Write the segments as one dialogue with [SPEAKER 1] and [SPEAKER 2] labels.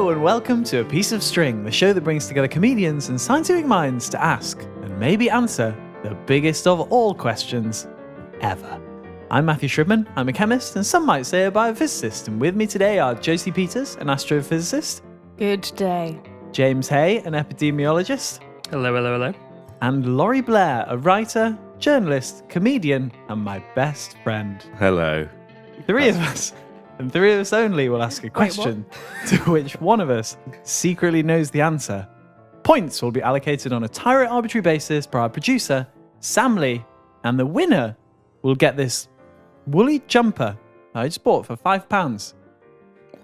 [SPEAKER 1] Hello and welcome to A Piece of String, the show that brings together comedians and scientific minds to ask and maybe answer the biggest of all questions ever. I'm Matthew Shribman, I'm a chemist and some might say a biophysicist, and with me today are Josie Peters, an astrophysicist.
[SPEAKER 2] Good day.
[SPEAKER 1] James Hay, an epidemiologist.
[SPEAKER 3] Hello, hello, hello.
[SPEAKER 1] And Laurie Blair, a writer, journalist, comedian, and my best friend.
[SPEAKER 4] Hello.
[SPEAKER 1] Three of us, and three of us only, will ask a question to which one of us secretly knows the answer. Points will be allocated on a entirely arbitrary basis by our producer, Sam Lee, and the winner will get this woolly jumper I just bought for £5.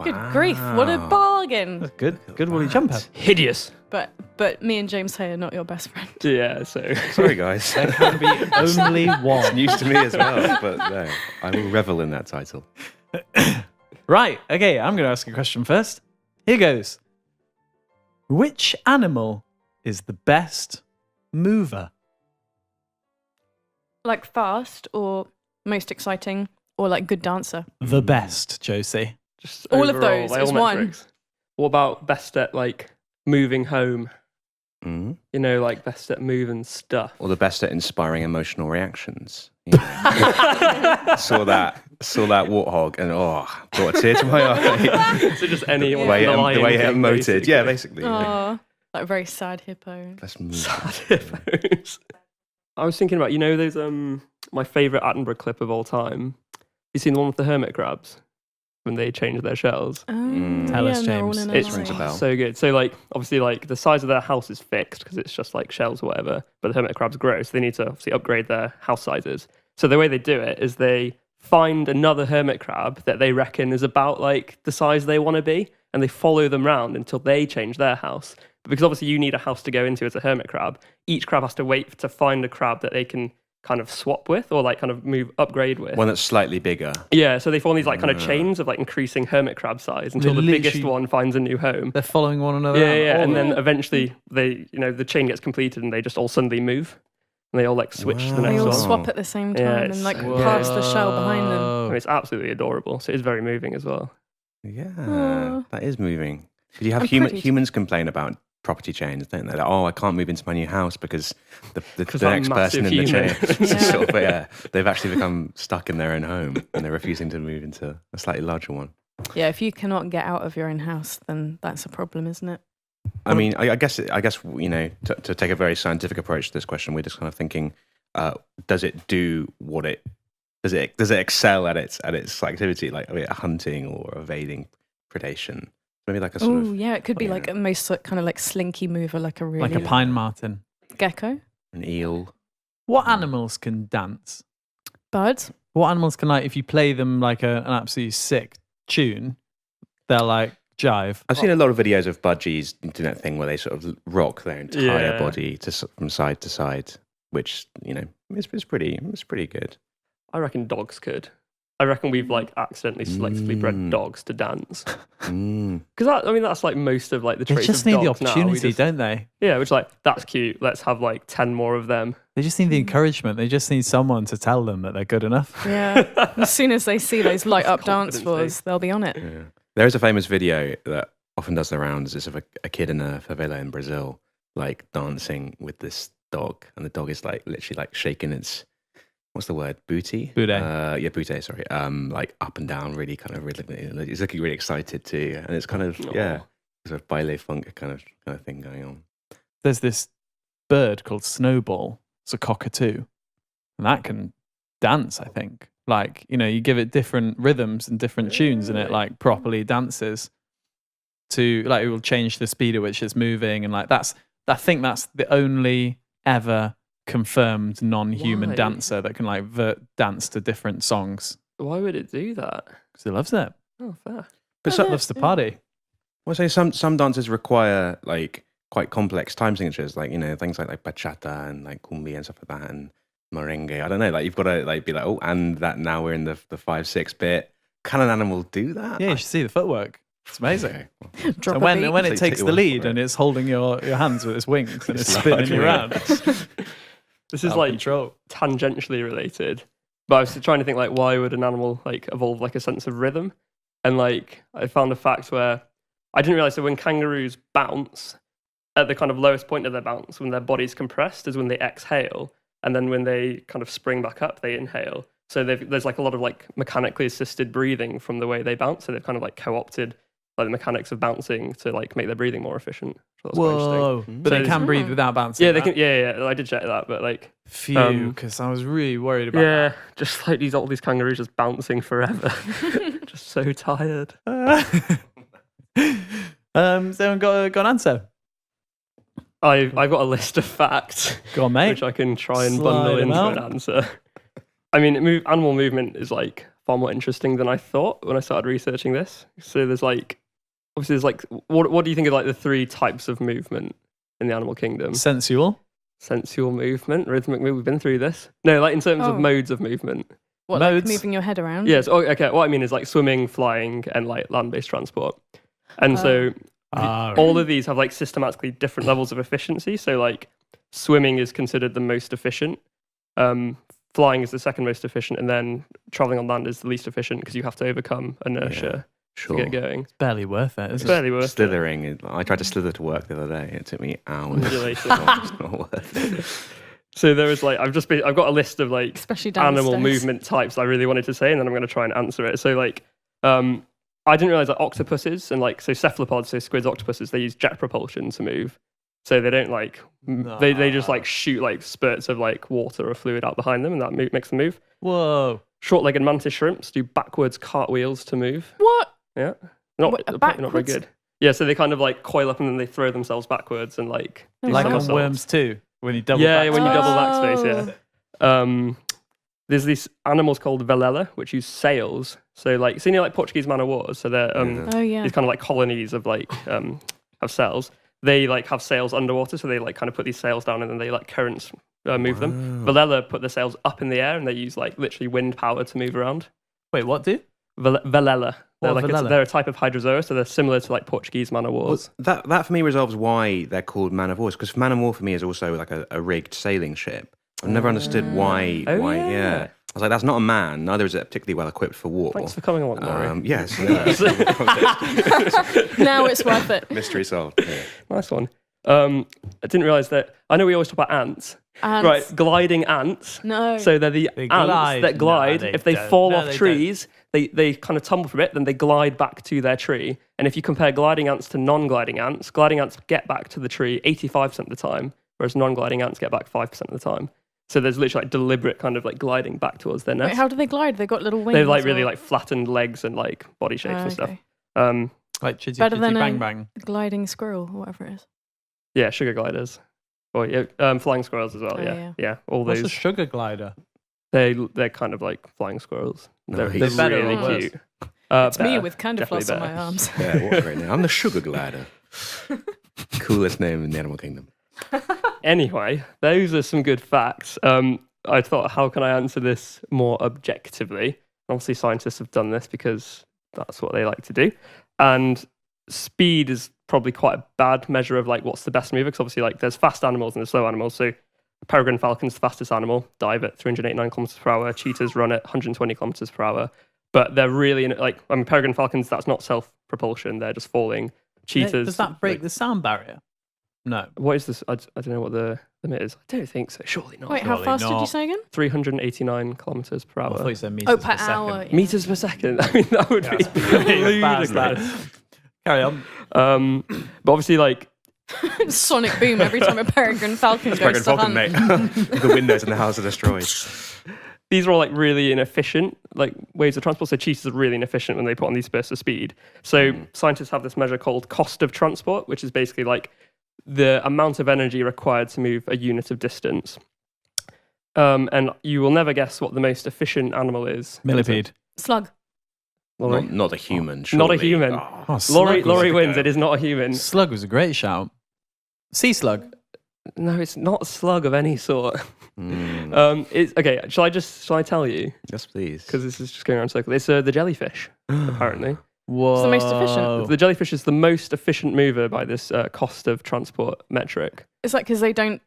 [SPEAKER 2] Good grief, what a bargain.
[SPEAKER 1] That's good woolly jumper.
[SPEAKER 3] Hideous.
[SPEAKER 2] But me and James Hay are not your best friend.
[SPEAKER 3] Yeah, so.
[SPEAKER 4] Sorry, guys.
[SPEAKER 1] There can be only
[SPEAKER 4] It's
[SPEAKER 1] one.
[SPEAKER 4] news to me as well, but no, I will revel in that title.
[SPEAKER 1] Right, okay, I'm going to ask a question first. Here goes. Which animal is the best mover?
[SPEAKER 2] Like fast or most exciting or like good dancer?
[SPEAKER 1] The best, Josie.
[SPEAKER 3] Just
[SPEAKER 2] All of
[SPEAKER 3] overall,
[SPEAKER 2] those
[SPEAKER 3] like,
[SPEAKER 2] as
[SPEAKER 3] all
[SPEAKER 2] one.
[SPEAKER 3] metrics. What about best at like moving home?
[SPEAKER 4] Mm.
[SPEAKER 3] You know, like best at moving stuff.
[SPEAKER 4] Or the best at inspiring emotional reactions. You know. saw that warthog and brought a tear to my eye.
[SPEAKER 3] So just any
[SPEAKER 4] the way it emoted. Yeah, basically.
[SPEAKER 2] Oh, like a very sad hippo.
[SPEAKER 4] Best move.
[SPEAKER 3] Sad hippos. I was thinking about, you know, those my favourite Attenborough clip of all time. You seen the one with the hermit crabs when they change their shells?
[SPEAKER 2] Oh,
[SPEAKER 1] Tell us,
[SPEAKER 2] and they're all
[SPEAKER 1] James.
[SPEAKER 2] in a
[SPEAKER 4] It
[SPEAKER 2] line.
[SPEAKER 4] rings a bell.
[SPEAKER 3] So good. So like obviously like the size of their house is fixed because it's just like shells or whatever, but the hermit crabs grow, so they need to obviously upgrade their house sizes. So the way they do it is they find another hermit crab that they reckon is about like the size they want to be, and they follow them round until they change their house. But because obviously you need a house to go into as a hermit crab, each crab has to wait to find a crab that they can kind of swap with or like kind of upgrade with.
[SPEAKER 4] One that's slightly bigger.
[SPEAKER 3] Yeah, so they form these like kind of chains of like increasing hermit crab size until
[SPEAKER 1] They're
[SPEAKER 3] the biggest
[SPEAKER 1] literally-
[SPEAKER 3] one finds a new home.
[SPEAKER 1] They're following one another.
[SPEAKER 3] Yeah,
[SPEAKER 1] around.
[SPEAKER 3] yeah,
[SPEAKER 1] All
[SPEAKER 3] and
[SPEAKER 1] of
[SPEAKER 3] then
[SPEAKER 1] them.
[SPEAKER 3] eventually they, you know, the chain gets completed and they just all suddenly move, and they all like switch to the
[SPEAKER 4] Wow.
[SPEAKER 2] They
[SPEAKER 3] next
[SPEAKER 2] all
[SPEAKER 3] one.
[SPEAKER 2] swap at the same
[SPEAKER 3] Yeah,
[SPEAKER 2] time
[SPEAKER 3] it's
[SPEAKER 2] and like
[SPEAKER 3] so
[SPEAKER 2] pass the shell behind them.
[SPEAKER 1] Whoa.
[SPEAKER 3] And it's absolutely adorable. So it's very moving as well.
[SPEAKER 4] Yeah,
[SPEAKER 2] Aw.
[SPEAKER 4] that is moving. But you have
[SPEAKER 2] And pretty.
[SPEAKER 4] humans complain about property chains, don't they? Like, I can't move into my new house because the
[SPEAKER 3] I'm
[SPEAKER 4] next person
[SPEAKER 3] massive
[SPEAKER 4] in the chain,
[SPEAKER 3] human.
[SPEAKER 4] it's
[SPEAKER 2] Yeah.
[SPEAKER 4] sort of, they've actually become stuck in their own home and they're refusing to move into a slightly larger one.
[SPEAKER 2] Yeah, if you cannot get out of your own house, then that's a problem, isn't it?
[SPEAKER 4] I mean, I guess you know, to take a very scientific approach to this question, we're just kind of thinking, does it do what it does it excel at its activity, like hunting or evading predation? Maybe like a sort
[SPEAKER 2] Oh,
[SPEAKER 4] of
[SPEAKER 2] yeah, it could be
[SPEAKER 4] yeah.
[SPEAKER 2] like a most kind of like slinky mover, like a really
[SPEAKER 1] Like a pine marten.
[SPEAKER 2] gecko,
[SPEAKER 4] an eel.
[SPEAKER 1] What animals can dance?
[SPEAKER 2] birds.
[SPEAKER 1] What animals can, like, if you play them like an absolutely sick tune, they'll like jive?
[SPEAKER 4] I've seen a lot of videos of budgies doing that thing where they sort of rock their entire
[SPEAKER 3] Yeah.
[SPEAKER 4] body from side to side, which, you know, is pretty good.
[SPEAKER 3] I reckon dogs could. I reckon we've like accidentally selectively bred dogs to dance.
[SPEAKER 4] Mm.
[SPEAKER 3] Because I mean that's like most of like the
[SPEAKER 1] They
[SPEAKER 3] traits
[SPEAKER 1] just
[SPEAKER 3] of
[SPEAKER 1] need the
[SPEAKER 3] dogs now. We
[SPEAKER 1] opportunity,
[SPEAKER 3] just-
[SPEAKER 1] don't they?
[SPEAKER 3] Yeah, which like that's cute. Let's have like 10 more of them.
[SPEAKER 1] They just need the encouragement. They just need someone to tell them that they're good enough.
[SPEAKER 2] Yeah. As soon as they see those light up dance
[SPEAKER 3] Confidence
[SPEAKER 2] floors, they'll be on it.
[SPEAKER 4] Yeah. There is a famous video that often does the rounds. It's of a kid in a favela in Brazil, like dancing with this dog, and the dog is like literally like shaking its, what's the word? Booty?
[SPEAKER 1] Booty.
[SPEAKER 4] Yeah, booty, sorry. Like up and down, really kind of rhythmically. He's looking really excited too. And it's kind of, yeah, sort of baile funk kind of thing going on.
[SPEAKER 1] There's this bird called Snowball. It's a cockatoo. And that can dance, I think. Like, you know, you give it different rhythms and different tunes and it like properly dances to, like, it will change the speed at which it's moving. And like, I think that's the only ever confirmed non-human
[SPEAKER 3] Why?
[SPEAKER 1] dancer that can like dance to different songs.
[SPEAKER 3] Why would it do that?
[SPEAKER 1] Because he loves it.
[SPEAKER 3] Oh, fair.
[SPEAKER 4] But some,
[SPEAKER 1] Loves to party.
[SPEAKER 4] well, say some dances require like quite complex time signatures, like, you know, things like bachata and like cumbia and stuff like that, and merengue. I don't know, like you've got to like be like, oh, and that now we're in the 5/6 bit. Can an animal do that?
[SPEAKER 1] Yeah, you should see the footwork. It's amazing.
[SPEAKER 4] Okay.
[SPEAKER 2] Drop
[SPEAKER 1] And
[SPEAKER 2] a
[SPEAKER 1] when
[SPEAKER 2] beat.
[SPEAKER 1] it
[SPEAKER 4] Take
[SPEAKER 1] takes
[SPEAKER 4] your
[SPEAKER 1] the
[SPEAKER 4] word
[SPEAKER 1] lead
[SPEAKER 4] for
[SPEAKER 1] and
[SPEAKER 4] it.
[SPEAKER 1] it's holding your hands with its wings and it's
[SPEAKER 4] It's
[SPEAKER 1] spinning you
[SPEAKER 4] large,
[SPEAKER 1] around.
[SPEAKER 3] This is
[SPEAKER 1] Out of
[SPEAKER 3] like
[SPEAKER 1] control.
[SPEAKER 3] tangentially related, but I was trying to think like why would an animal like evolve like a sense of rhythm, and like I found a fact where I didn't realize that when kangaroos bounce, at the kind of lowest point of their bounce, when their body's compressed, is when they exhale. And then when they kind of spring back up, they inhale. So there's like a lot of like mechanically assisted breathing from the way they bounce. So they've kind of like co-opted like the mechanics of bouncing to like make their breathing more efficient. So that's quite interesting.
[SPEAKER 1] But
[SPEAKER 3] So
[SPEAKER 1] they can breathe without bouncing.
[SPEAKER 3] Yeah, they can. Yeah. I did check that, but like,
[SPEAKER 1] Phew, because I was really worried about that.
[SPEAKER 3] just like all these kangaroos just bouncing forever, just so tired.
[SPEAKER 1] Someone got an answer.
[SPEAKER 3] I've got a list of facts,
[SPEAKER 1] Go on, mate.
[SPEAKER 3] which I can try and
[SPEAKER 1] Slide
[SPEAKER 3] bundle
[SPEAKER 1] them
[SPEAKER 3] into
[SPEAKER 1] out.
[SPEAKER 3] an answer. I mean, animal movement is like far more interesting than I thought when I started researching this. So there's like, obviously, there's like, what do you think of like the 3 types of movement in the animal kingdom?
[SPEAKER 1] Sensual.
[SPEAKER 3] Sensual movement, rhythmic movement. We've been through this. No, like in terms of
[SPEAKER 2] Oh.
[SPEAKER 3] modes of movement.
[SPEAKER 2] What, like
[SPEAKER 1] Modes.
[SPEAKER 2] moving your head around?
[SPEAKER 3] Yes. Okay. What I mean is like swimming, flying, and like land-based transport. And so all of these have like systematically different levels of efficiency. So like swimming is considered the most efficient. Flying is the second most efficient, and then traveling on land is the least efficient because you have to overcome inertia
[SPEAKER 4] Sure.
[SPEAKER 3] to get going.
[SPEAKER 1] It's barely worth it,
[SPEAKER 3] It's
[SPEAKER 1] is it?
[SPEAKER 3] barely worth it.
[SPEAKER 4] Slithering. I tried to slither to work the other day. It took me hours.
[SPEAKER 3] Undulation.
[SPEAKER 4] It's not worth it.
[SPEAKER 3] So there is like I've got a list of like
[SPEAKER 2] Especially downstairs.
[SPEAKER 3] animal movement types I really wanted to say, and then I'm going to try and answer it. So like, I didn't realize that octopuses and like cephalopods, so squids, octopuses, they use jet propulsion to move. So they don't like they just like shoot like spurts of like water or fluid out behind them, and that makes them move.
[SPEAKER 1] Whoa.
[SPEAKER 3] Short-legged mantis shrimps do backwards cartwheels to move.
[SPEAKER 2] What?
[SPEAKER 3] Yeah, apparently not very
[SPEAKER 2] backwards?
[SPEAKER 3] good. Yeah, so they kind of like coil up and then they throw themselves backwards and like do
[SPEAKER 1] Like on
[SPEAKER 3] somersaults.
[SPEAKER 1] Worms too, when you double
[SPEAKER 3] Yeah,
[SPEAKER 1] back.
[SPEAKER 3] when you double
[SPEAKER 2] Oh.
[SPEAKER 3] backspace, yeah. There's these animals called velella, which use sails. So like, so you know, like Portuguese man o' wars. So they're
[SPEAKER 2] Oh, yeah.
[SPEAKER 3] these kind of like colonies of like have sails. They like have sails underwater, so they like kind of put these sails down and then they like currents move them. Velella put the sails up in the air and they use like literally wind power to move around.
[SPEAKER 1] Wait, what do?
[SPEAKER 3] Velella. They're
[SPEAKER 1] What,
[SPEAKER 3] like
[SPEAKER 1] Velella?
[SPEAKER 3] they're a type of hydrozoa, so they're similar to like Portuguese man o' wars.
[SPEAKER 4] That for me resolves why they're called man of wars, because man of war for me is also like a rigged sailing ship. I've never understood why.
[SPEAKER 3] Oh,
[SPEAKER 4] why?
[SPEAKER 3] yeah.
[SPEAKER 4] I was like, that's not a man. Neither is it particularly well equipped for war.
[SPEAKER 3] Thanks for coming along, Laurie.
[SPEAKER 4] Yes.
[SPEAKER 2] Now it's worth it.
[SPEAKER 4] Mystery solved. Yeah.
[SPEAKER 3] Nice one. I didn't realize that. I know we always talk about ants.
[SPEAKER 2] Ants.
[SPEAKER 3] Right, gliding ants.
[SPEAKER 2] No.
[SPEAKER 3] So they're the
[SPEAKER 1] They
[SPEAKER 3] ants
[SPEAKER 1] glide.
[SPEAKER 3] that glide.
[SPEAKER 1] No, they
[SPEAKER 3] if they
[SPEAKER 1] don't.
[SPEAKER 3] fall
[SPEAKER 1] No,
[SPEAKER 3] off
[SPEAKER 1] they
[SPEAKER 3] trees, they kind of tumble from it, then they glide back to their tree. And if you compare gliding ants to non-gliding ants get back to the tree 85% of the time, whereas non-gliding ants get back 5% of the time. So there's literally like deliberate kind of like gliding back towards their nest.
[SPEAKER 2] Wait, how do they glide? They got little wings.
[SPEAKER 3] They have like really
[SPEAKER 2] or-
[SPEAKER 3] like flattened legs and like body shapes and stuff.
[SPEAKER 2] okay.
[SPEAKER 1] Like chitty
[SPEAKER 2] Better
[SPEAKER 1] chitty
[SPEAKER 2] than
[SPEAKER 1] bang
[SPEAKER 2] a-
[SPEAKER 1] bang.
[SPEAKER 2] Gliding squirrel, or whatever it is.
[SPEAKER 3] Yeah, sugar gliders. Or yeah, flying squirrels as well.
[SPEAKER 2] Oh,
[SPEAKER 3] Yeah,
[SPEAKER 2] yeah.
[SPEAKER 3] all
[SPEAKER 1] What's a
[SPEAKER 3] those.
[SPEAKER 1] sugar glider?
[SPEAKER 3] They're kind of like flying squirrels.
[SPEAKER 4] No,
[SPEAKER 3] They're
[SPEAKER 4] he's-
[SPEAKER 1] better
[SPEAKER 3] really
[SPEAKER 1] or worse?
[SPEAKER 3] cute.
[SPEAKER 2] It's me
[SPEAKER 3] Better.
[SPEAKER 2] with candy
[SPEAKER 3] Definitely
[SPEAKER 2] floss on my
[SPEAKER 3] better.
[SPEAKER 2] arms.
[SPEAKER 4] Yeah, what a great name. I'm the sugar glider. Coolest name in the animal kingdom.
[SPEAKER 3] Anyway, those are some good facts. I thought, how can I answer this more objectively? Obviously, scientists have done this because that's what they like to do. And speed is probably quite a bad measure of like what's the best mover, because obviously like there's fast animals and there's slow animals. So peregrine falcon's the fastest animal, dive at 389 kilometers per hour. Cheetahs run at 120 kilometers per hour. But they're really peregrine falcons, that's not self-propulsion. They're just falling. Cheetahs.
[SPEAKER 1] Does that break the sound barrier? No.
[SPEAKER 3] What is this? I don't know what the limit is. I don't think so. Surely not.
[SPEAKER 2] Wait, how
[SPEAKER 1] Surely
[SPEAKER 2] fast did you
[SPEAKER 1] not.
[SPEAKER 2] say again?
[SPEAKER 3] 389 kilometers per
[SPEAKER 1] I
[SPEAKER 3] hour.
[SPEAKER 1] thought you said meters
[SPEAKER 2] Oh, per
[SPEAKER 1] second.
[SPEAKER 2] hour. yeah.
[SPEAKER 3] Meters per second. I mean, that would be
[SPEAKER 1] Pretty fast,
[SPEAKER 3] ludicrous.
[SPEAKER 1] that. Carry on.
[SPEAKER 3] But obviously, like,
[SPEAKER 2] Sonic boom every time a peregrine falcon goes
[SPEAKER 4] Peregrine
[SPEAKER 2] to
[SPEAKER 4] falcon,
[SPEAKER 2] hunt.
[SPEAKER 4] mate. The windows in the house are destroyed.
[SPEAKER 3] these are all like really inefficient like ways of transport. So cheetahs are really inefficient when they put on these bursts of speed. So scientists have this measure called cost of transport, which is basically like the amount of energy required to move a unit of distance. And you will never guess what the most efficient animal is.
[SPEAKER 1] Millipede.
[SPEAKER 2] Slug.
[SPEAKER 3] Laurie?
[SPEAKER 4] Not a human.
[SPEAKER 3] Not a
[SPEAKER 4] surely.
[SPEAKER 3] human.
[SPEAKER 1] Oh, slug was
[SPEAKER 3] Laurie
[SPEAKER 1] a-
[SPEAKER 3] wins. It is not a human.
[SPEAKER 1] Slug was a great shout. Sea slug.
[SPEAKER 3] No, it's not a slug of any sort.
[SPEAKER 4] Mm.
[SPEAKER 3] It's okay. Shall I tell you?
[SPEAKER 4] Yes, please.
[SPEAKER 3] Because this is just going around in circles. It's the jellyfish, apparently.
[SPEAKER 1] Whoa.
[SPEAKER 2] the most efficient.
[SPEAKER 3] The jellyfish is the most efficient mover by this cost of transport metric.
[SPEAKER 2] It's like because they don't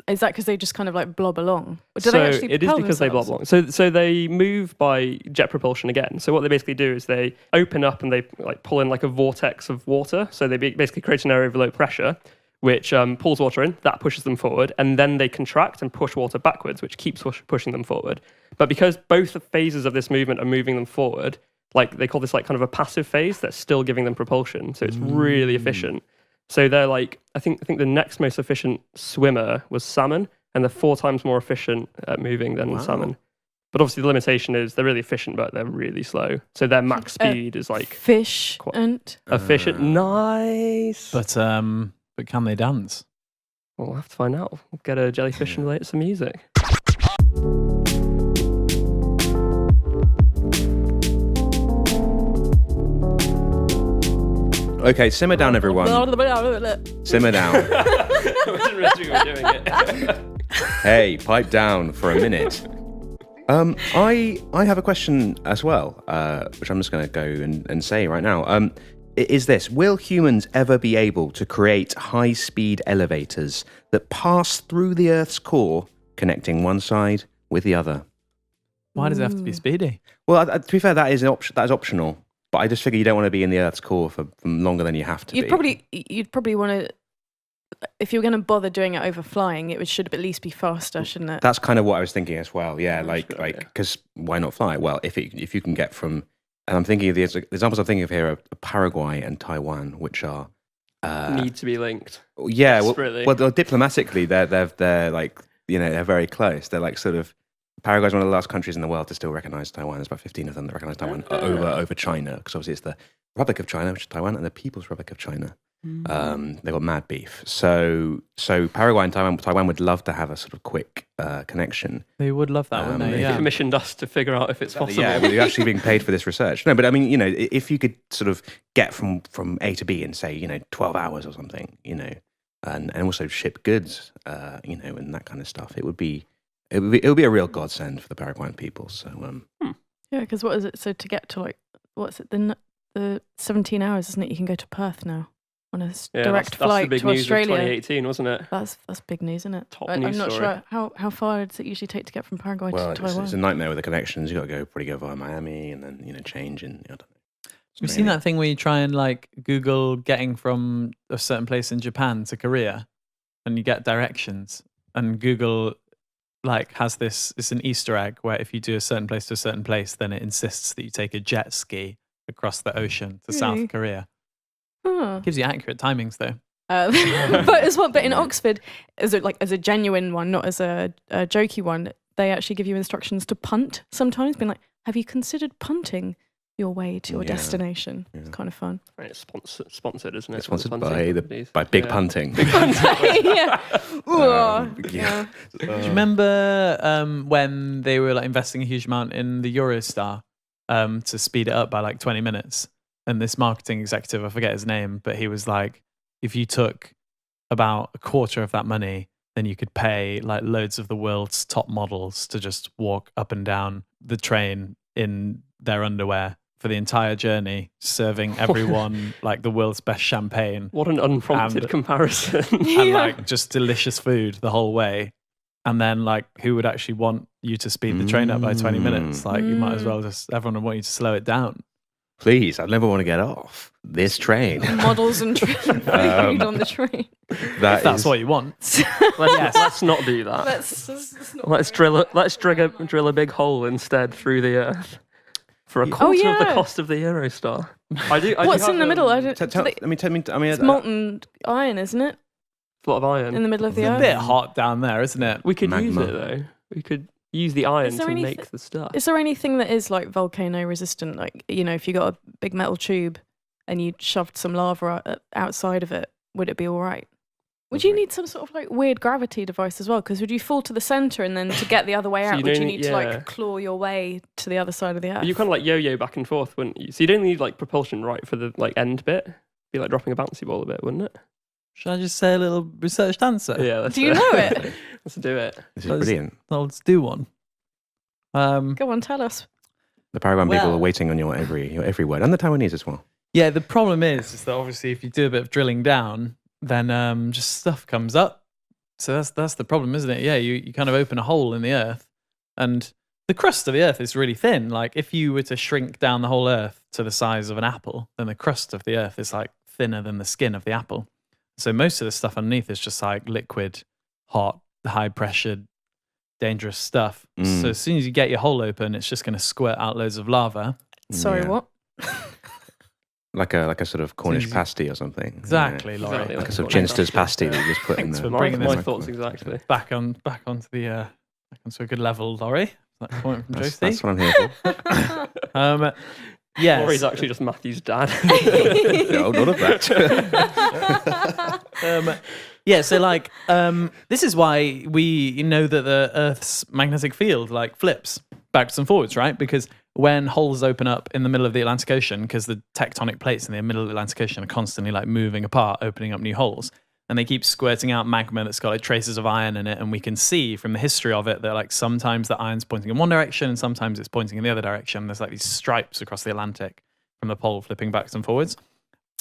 [SPEAKER 2] Is that because they just kind of like blob along? Or do
[SPEAKER 3] So
[SPEAKER 2] they actually
[SPEAKER 3] it is
[SPEAKER 2] propel
[SPEAKER 3] because they blob
[SPEAKER 2] themselves?
[SPEAKER 3] along. So they move by jet propulsion again. So what they basically do is they open up and they like pull in like a vortex of water. So they basically create an area of low pressure, which pulls water in, that pushes them forward, and then they contract and push water backwards, which keeps pushing them forward. But because both phases of this movement are moving them forward, like they call this like kind of a passive phase that's still giving them propulsion. So it's really efficient. So they're like, I think the next most efficient swimmer was salmon, and they're 4 times more efficient at moving than salmon. But obviously the limitation is they're really efficient, but they're really slow. So their max speed is like
[SPEAKER 2] Fish and
[SPEAKER 3] efficient. Nice.
[SPEAKER 1] But can they dance?
[SPEAKER 3] We'll have to find out. We'll get a jellyfish and relate to some music.
[SPEAKER 4] Okay, simmer down, everyone. Simmer down.
[SPEAKER 3] I didn't realize we were doing it.
[SPEAKER 4] Hey, pipe down for a minute. I have a question as well, which I'm just going to go and say right now. Is this: will humans ever be able to create high-speed elevators that pass through the Earth's core, connecting one side with the other?
[SPEAKER 1] Why does it have to be speedy?
[SPEAKER 4] Well, to be fair, that is optional. But I just figure you don't want to be in the Earth's core for longer than you have to be.
[SPEAKER 2] You'd probably want to, if you're going to bother doing it over flying, it should at least be faster, shouldn't it?
[SPEAKER 4] That's kind of what I was thinking as well. Yeah, because why not fly? Well, if you can get from, and I'm thinking of the examples I'm thinking of here are Paraguay and Taiwan, which are
[SPEAKER 3] need to be linked.
[SPEAKER 4] Yeah, well, diplomatically, they're like, they're very close. They're like sort of. Paraguay is one of the last countries in the world to still recognise Taiwan. There's about 15 of them that recognise Taiwan over China, because obviously it's the Republic of China, which is Taiwan, and the People's Republic of China. They've got mad beef. So Paraguay and Taiwan would love to have a sort of quick connection.
[SPEAKER 1] They would love that, wouldn't they?
[SPEAKER 3] They commissioned us to figure out if it's possible.
[SPEAKER 4] Yeah, we're actually being paid for this research. No, but I mean, if you could sort of get from A to B in, say, 12 hours or something, and also ship goods, and that kind of stuff, it would be a real godsend for the Paraguayan people. So,
[SPEAKER 2] Yeah, because what is it? So to get to like, what's it? The 17 hours, isn't it? You can go to Perth now on a direct flight
[SPEAKER 3] that's the big
[SPEAKER 2] to
[SPEAKER 3] news
[SPEAKER 2] Australia.
[SPEAKER 3] Of 2018, wasn't it?
[SPEAKER 2] That's big news, isn't it?
[SPEAKER 3] Top
[SPEAKER 2] I'm
[SPEAKER 3] news
[SPEAKER 2] not
[SPEAKER 3] story.
[SPEAKER 2] sure how far does it usually take to get from Paraguay to Taiwan.
[SPEAKER 4] It's a nightmare with the connections. You got to go via Miami and then change in. I don't know.
[SPEAKER 1] You've seen that thing where you try and like Google getting from a certain place in Japan to Korea, and you get directions, and Google like has it's an Easter egg where if you do a certain place to a certain place, then it insists that you take a jet ski across the ocean to South Korea. Gives you accurate timings though.
[SPEAKER 2] But in Oxford, as a genuine one, not as a jokey one, they actually give you instructions to punt sometimes, being like, have you considered punting your way to your destination? It's kind of fun.
[SPEAKER 3] Right, it's sponsored, isn't it?
[SPEAKER 4] It's sponsored by Big Punting.
[SPEAKER 2] Yeah.
[SPEAKER 1] Do you remember when they were like investing a huge amount in the Eurostar to speed it up by like 20 minutes? And this marketing executive, I forget his name, but he was like, if you took about a quarter of that money, then you could pay like loads of the world's top models to just walk up and down the train in their underwear for the entire journey, serving everyone like the world's best champagne.
[SPEAKER 3] What an unprompted comparison.
[SPEAKER 1] And like just delicious food the whole way. And then like who would actually want you to speed the train up by 20 minutes? Like you might as well everyone would want you to slow it down.
[SPEAKER 4] Please, I never want to get off this train.
[SPEAKER 2] Models and food on the train.
[SPEAKER 1] That's what you want.
[SPEAKER 3] Let's not do that. Let's drill a big hole instead through the earth for a quarter of the cost of the Eurostar.
[SPEAKER 2] What's in the middle? It's molten iron, isn't it?
[SPEAKER 3] It's a lot of iron
[SPEAKER 2] in the middle of the
[SPEAKER 1] earth.
[SPEAKER 2] It's
[SPEAKER 1] a bit hot down there, isn't it?
[SPEAKER 3] We could use it though. We could use the iron to make the stuff.
[SPEAKER 2] Is there anything that is like volcano resistant? Like, if you got a big metal tube and you shoved some lava outside of it, would it be all right? Would you need some sort of like weird gravity device as well? Because would you fall to the center and then to get the other way out, would you need to like claw your way to the other side of the earth?
[SPEAKER 3] You kind of like yo-yo back and forth, wouldn't you? So you don't need like propulsion right for the like end bit. It'd be like dropping a bouncy ball a bit, wouldn't it?
[SPEAKER 1] Should I just say a little researched answer?
[SPEAKER 3] Yeah.
[SPEAKER 2] Do you know it?
[SPEAKER 3] Let's do it.
[SPEAKER 4] This is brilliant.
[SPEAKER 1] Let's do one.
[SPEAKER 2] Go on, tell us.
[SPEAKER 4] The Paraguayan people are waiting on your every word, and the Taiwanese as well.
[SPEAKER 1] Yeah, the problem is that obviously if you do a bit of drilling down, then just stuff comes up. So that's the problem, isn't it? Yeah, you kind of open a hole in the earth, and the crust of the earth is really thin. Like if you were to shrink down the whole earth to the size of an apple, then the crust of the earth is like thinner than the skin of the apple. So most of the stuff underneath is just like liquid, hot, high pressure, dangerous stuff. So as soon as you get your hole open, it's just going to squirt out loads of lava.
[SPEAKER 2] Sorry, what?
[SPEAKER 4] Like a sort of Cornish pasty or something.
[SPEAKER 1] Exactly, Laurie.
[SPEAKER 3] Exactly.
[SPEAKER 4] Like a sort of Ginster's pasty that you just put in
[SPEAKER 1] Thanks
[SPEAKER 4] there.
[SPEAKER 1] for bringing
[SPEAKER 3] My
[SPEAKER 1] this
[SPEAKER 3] thoughts exactly.
[SPEAKER 1] back onto the back onto a good level, Laurie. That point from Josie.
[SPEAKER 4] That's what I'm here for.
[SPEAKER 1] Yes.
[SPEAKER 3] Laurie's actually just Matthew's dad.
[SPEAKER 4] No, none of that.
[SPEAKER 1] So like this is why we know that the Earth's magnetic field like flips backwards and forwards, right? Because when holes open up in the middle of the Atlantic Ocean, because the tectonic plates in the middle of the Atlantic Ocean are constantly like moving apart, opening up new holes, and they keep squirting out magma that's got like traces of iron in it, and we can see from the history of it that like sometimes the iron's pointing in one direction and sometimes it's pointing in the other direction. There's like these stripes across the Atlantic from the pole flipping backwards and forwards.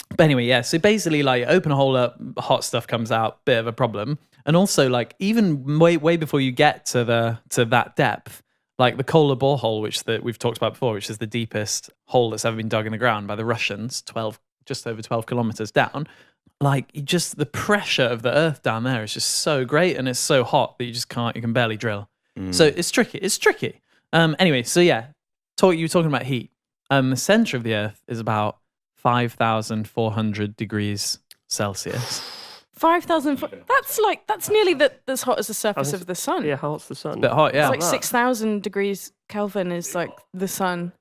[SPEAKER 1] But anyway, yeah, so basically like open a hole up, hot stuff comes out, bit of a problem. And also like even way before you get to that depth, like the Kola borehole, which we've talked about before, which is the deepest hole that's ever been dug in the ground by the Russians, just over 12 kilometers down. Like just the pressure of the earth down there is just so great, and it's so hot that you can barely drill. So it's tricky. Anyway, so yeah, you were talking about heat. The center of the earth is about 5,400 degrees Celsius.
[SPEAKER 2] 5,000. That's nearly as hot as the surface of the sun.
[SPEAKER 3] Yeah, how hot's the sun?
[SPEAKER 1] A bit hot, yeah.
[SPEAKER 2] It's like 6,000 degrees Kelvin is like the sun.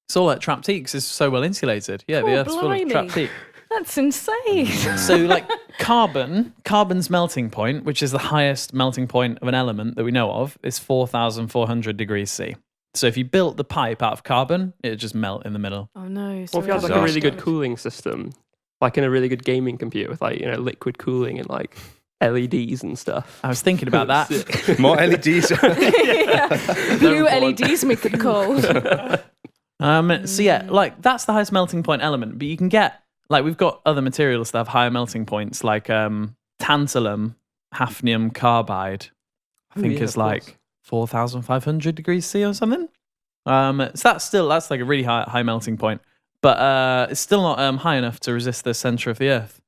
[SPEAKER 1] It's all at trapped heat because it's so well insulated. Yeah, the
[SPEAKER 2] Oh,
[SPEAKER 1] Earth's full of
[SPEAKER 2] blimey.
[SPEAKER 1] trapped heat.
[SPEAKER 2] That's insane.
[SPEAKER 1] So like carbon's melting point, which is the highest melting point of an element that we know of, is 4,400 degrees C. So if you built the pipe out of carbon, it would just melt in the middle.
[SPEAKER 2] Oh no.
[SPEAKER 3] What if you had like a really good cooling system, like in a really good gaming computer with like, liquid cooling and like LEDs and stuff?
[SPEAKER 1] I was thinking about that.
[SPEAKER 4] More LEDs.
[SPEAKER 2] Blue LEDs make it cold.
[SPEAKER 1] So yeah, like that's the highest melting point element, but you can get like we've got other materials that have higher melting points, like tantalum, hafnium carbide. I think is like 4,500 degrees C or something. So that's like a really high melting point, but it's still not high enough to resist the center of the Earth,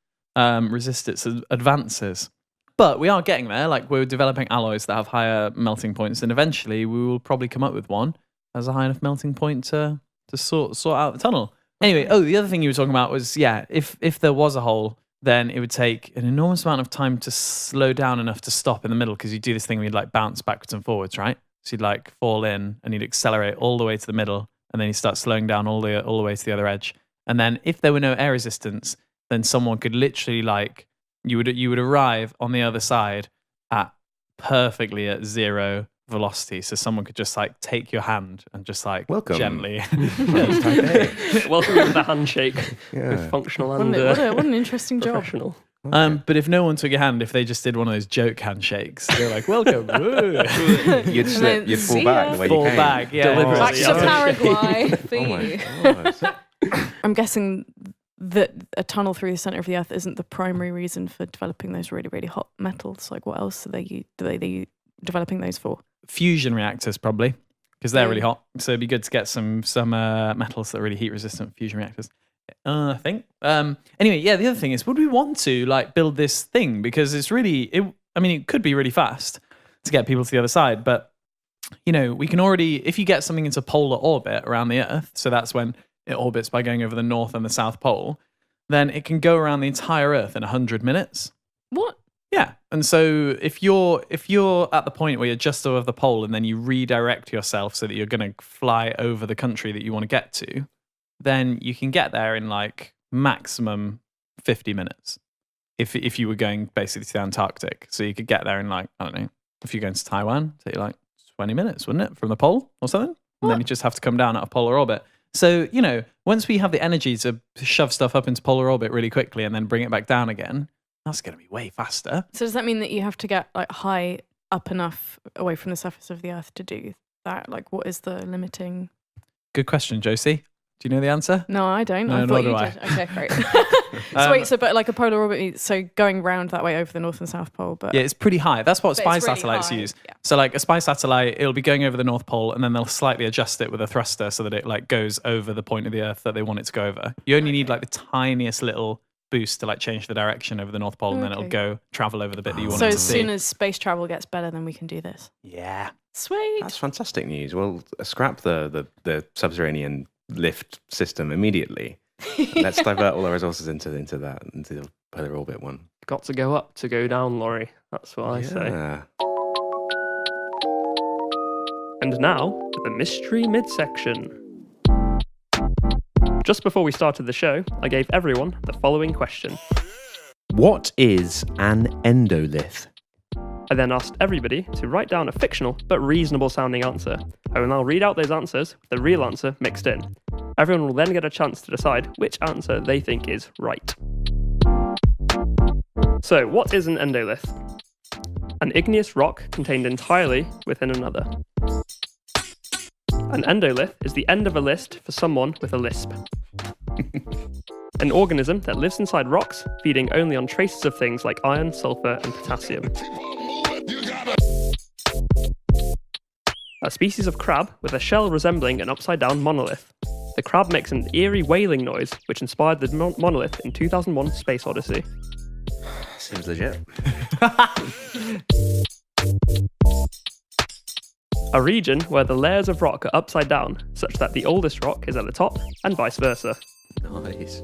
[SPEAKER 1] resist its advances. But we are getting there. Like we're developing alloys that have higher melting points, and eventually we will probably come up with one as a high enough melting point to sort out the tunnel. Anyway, the other thing you were talking about was, if there was a hole, then it would take an enormous amount of time to slow down enough to stop in the middle, because you do this thing where you'd like bounce backwards and forwards, right? So you'd like fall in and you'd accelerate all the way to the middle, and then you start slowing down all the way to the other edge. And then if there were no air resistance, then someone could literally like you would arrive on the other side perfectly at zero velocity, so someone could just like take your hand and just like
[SPEAKER 4] Welcome.
[SPEAKER 1] Gently
[SPEAKER 3] Welcome with the handshake with functional and
[SPEAKER 2] What an interesting job.
[SPEAKER 3] professional.
[SPEAKER 1] But if no one took your hand, if they just did one of those joke handshakes, they're like, welcome.
[SPEAKER 4] You'd slip, you'd fall
[SPEAKER 2] See
[SPEAKER 4] back
[SPEAKER 2] ya.
[SPEAKER 4] the way
[SPEAKER 1] Fall
[SPEAKER 4] you came.
[SPEAKER 1] back, yeah.
[SPEAKER 3] Deliberately.
[SPEAKER 2] Back to Paraguay for
[SPEAKER 4] Oh my
[SPEAKER 2] you.
[SPEAKER 4] God.
[SPEAKER 2] I'm guessing that a tunnel through the center of the Earth isn't the primary reason for developing those really, really hot metals. Like, what else are they developing those for?
[SPEAKER 1] Fusion reactors, probably, because they're really hot. So it'd be good to get some metals that are really heat resistant. Fusion reactors, I think. Anyway, yeah. The other thing is, would we want to like build this thing? Because it's really, it could be really fast to get people to the other side, but we can already, if you get something into polar orbit around the Earth, so that's when it orbits by going over the North and the South Pole, then it can go around the entire Earth in 100 minutes.
[SPEAKER 2] What?
[SPEAKER 1] Yeah. And so if you're at the point where you're just above the pole and then you redirect yourself so that you're going to fly over the country that you want to get to, then you can get there in like maximum 50 minutes. If you were going basically to the Antarctic. So you could get there in like, I don't know, if you're going to Taiwan, it'd take like 20 minutes, wouldn't it, from the pole or something? And then you just have to come down out of polar orbit. So, once we have the energy to shove stuff up into polar orbit really quickly and then bring it back down again, that's going to be way faster. So
[SPEAKER 2] does that mean that you have to get like high up enough away from the surface of the Earth to do that? Like, what is the limiting?
[SPEAKER 1] Good question, Josie. Do you know the answer?
[SPEAKER 2] No, I don't.
[SPEAKER 1] No,
[SPEAKER 2] I thought
[SPEAKER 1] nor
[SPEAKER 2] you
[SPEAKER 1] do I.
[SPEAKER 2] did. Okay, great. But like a polar orbit, so going round that way over the North and South Pole. But
[SPEAKER 1] Yeah, it's pretty high. That's what
[SPEAKER 2] But
[SPEAKER 1] spy
[SPEAKER 2] it's really
[SPEAKER 1] satellites
[SPEAKER 2] high,
[SPEAKER 1] use.
[SPEAKER 2] yeah.
[SPEAKER 1] So like a spy satellite, it'll be going over the North Pole and then they'll slightly adjust it with a thruster so that it like goes over the point of the Earth that they want it to go over. You only need like the tiniest little boost to like change the direction over the North Pole and then it'll
[SPEAKER 2] Okay.
[SPEAKER 1] go travel over the bit that you want
[SPEAKER 2] So
[SPEAKER 1] it to
[SPEAKER 2] as
[SPEAKER 1] see.
[SPEAKER 2] soon as space travel gets better, then we can do this.
[SPEAKER 1] Yeah.
[SPEAKER 2] Sweet.
[SPEAKER 4] That's fantastic news. Well, scrap the subterranean lift system immediately. Let's divert all our resources into the polar orbit one.
[SPEAKER 3] Got to go up to go down, Laurie. That's what I say.
[SPEAKER 4] Yeah.
[SPEAKER 3] And now, for the mystery midsection. Just before we started the show, I gave everyone the following question.
[SPEAKER 4] What is an endolith?
[SPEAKER 3] I then asked everybody to write down a fictional but reasonable sounding answer. I will now read out those answers with the real answer mixed in. Everyone will then get a chance to decide which answer they think is right. So, what is an endolith? An igneous rock contained entirely within another. An endolith is the end of a list for someone with a lisp. An organism that lives inside rocks, feeding only on traces of things like iron, sulfur, and potassium. A species of crab with a shell resembling an upside-down monolith. The crab makes an eerie wailing noise, which inspired the monolith in 2001 Space Odyssey.
[SPEAKER 4] Seems legit.
[SPEAKER 3] A region where the layers of rock are upside down, such that the oldest rock is at the top, and vice versa.
[SPEAKER 4] Nice.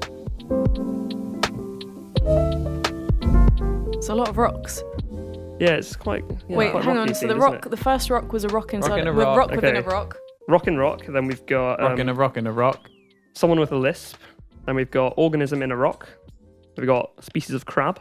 [SPEAKER 2] It's a lot of rocks.
[SPEAKER 3] Yeah, it's quite. Yeah,
[SPEAKER 2] Wait,
[SPEAKER 3] quite
[SPEAKER 2] hang
[SPEAKER 3] rocky
[SPEAKER 2] on. So
[SPEAKER 3] themed,
[SPEAKER 2] the
[SPEAKER 3] isn't
[SPEAKER 2] rock,
[SPEAKER 3] it?
[SPEAKER 2] the first rock was a rock inside
[SPEAKER 1] in a
[SPEAKER 2] with
[SPEAKER 1] rock.
[SPEAKER 2] rock within a
[SPEAKER 3] Okay.
[SPEAKER 2] rock.
[SPEAKER 3] Rock and rock. Then we've got
[SPEAKER 1] Rock in a rock in a rock.
[SPEAKER 3] someone with a lisp. Then we've got organism in a rock. We've got species of crab,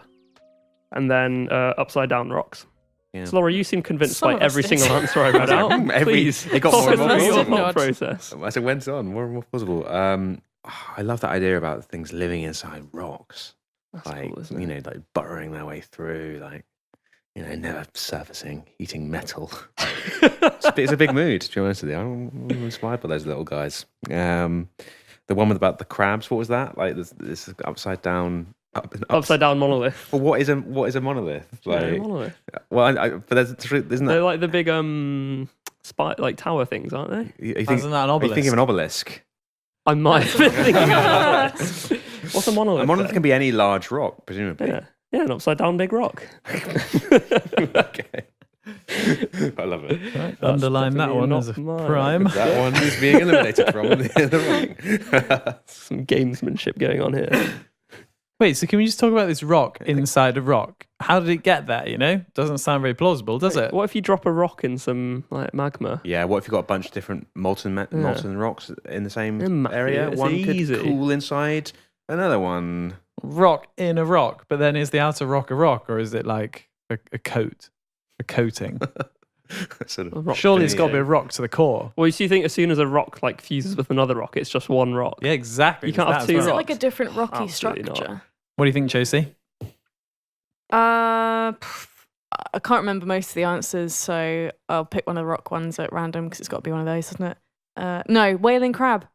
[SPEAKER 3] and then upside down rocks.
[SPEAKER 4] Yeah.
[SPEAKER 3] So Laura, you seem convinced
[SPEAKER 2] Some
[SPEAKER 3] by
[SPEAKER 2] of us
[SPEAKER 3] every
[SPEAKER 2] did.
[SPEAKER 3] single answer I read out. Please,
[SPEAKER 4] it got more and more
[SPEAKER 3] talk us through your
[SPEAKER 4] plausible.
[SPEAKER 3] thought process.
[SPEAKER 4] As it went on, more and more plausible. I love that idea about things living inside rocks.
[SPEAKER 3] That's
[SPEAKER 4] Like,
[SPEAKER 3] cool, isn't it?
[SPEAKER 4] you know, like burrowing their way through, like, you know, never surfacing, eating metal. It's a big mood, to be honest with you. I'm inspired by those little guys. The one with about the crabs, what was that? Like this upside down,
[SPEAKER 3] Upside down monolith.
[SPEAKER 4] Well, what is a monolith? Like,
[SPEAKER 3] Yeah, monolith.
[SPEAKER 4] well, but isn't
[SPEAKER 3] They're
[SPEAKER 4] that?
[SPEAKER 3] like the big like tower things, aren't they?
[SPEAKER 4] You think,
[SPEAKER 1] Isn't that an
[SPEAKER 4] are you
[SPEAKER 1] obelisk?
[SPEAKER 4] thinking of an obelisk?
[SPEAKER 3] I might have been thinking of an obelisk. What's a monolith?
[SPEAKER 4] A monolith
[SPEAKER 3] then?
[SPEAKER 4] can be any large rock, presumably.
[SPEAKER 3] Yeah, an upside down big rock.
[SPEAKER 4] Okay. I love it.
[SPEAKER 1] Right, underline that
[SPEAKER 3] definitely
[SPEAKER 1] one
[SPEAKER 3] not
[SPEAKER 1] as a
[SPEAKER 3] mine.
[SPEAKER 1] prime.
[SPEAKER 4] That one is being eliminated from the rank.
[SPEAKER 3] Some gamesmanship going on here.
[SPEAKER 1] Wait, so can we just talk about this rock inside a rock? How did it get there, you know? Doesn't sound very plausible, does it?
[SPEAKER 3] What if you drop a rock in some like magma?
[SPEAKER 4] Yeah, what if you've got a bunch of different molten rocks in the same
[SPEAKER 3] Matthew,
[SPEAKER 4] area?
[SPEAKER 3] it's
[SPEAKER 4] One
[SPEAKER 3] easy.
[SPEAKER 4] could cool inside another one.
[SPEAKER 1] Rock in a rock, but then is the outer rock a rock, or is it like a coat? A coating?
[SPEAKER 4] Sort
[SPEAKER 3] A
[SPEAKER 4] of.
[SPEAKER 3] rock
[SPEAKER 1] Surely it's
[SPEAKER 3] thing,
[SPEAKER 1] got to be
[SPEAKER 3] yeah.
[SPEAKER 1] a rock to the core.
[SPEAKER 3] Well, you think as soon as a rock like fuses with another rock, it's just one rock.
[SPEAKER 1] Yeah, exactly.
[SPEAKER 3] You can't have
[SPEAKER 1] That's
[SPEAKER 3] two
[SPEAKER 2] Is it
[SPEAKER 1] right.
[SPEAKER 3] rocks.
[SPEAKER 2] like a different rocky
[SPEAKER 3] Absolutely not.
[SPEAKER 2] structure?
[SPEAKER 1] What do you think, Josie?
[SPEAKER 2] I can't remember most of the answers, so I'll pick one of the rock ones at random because it's got to be one of those, isn't it? No, whaling crab.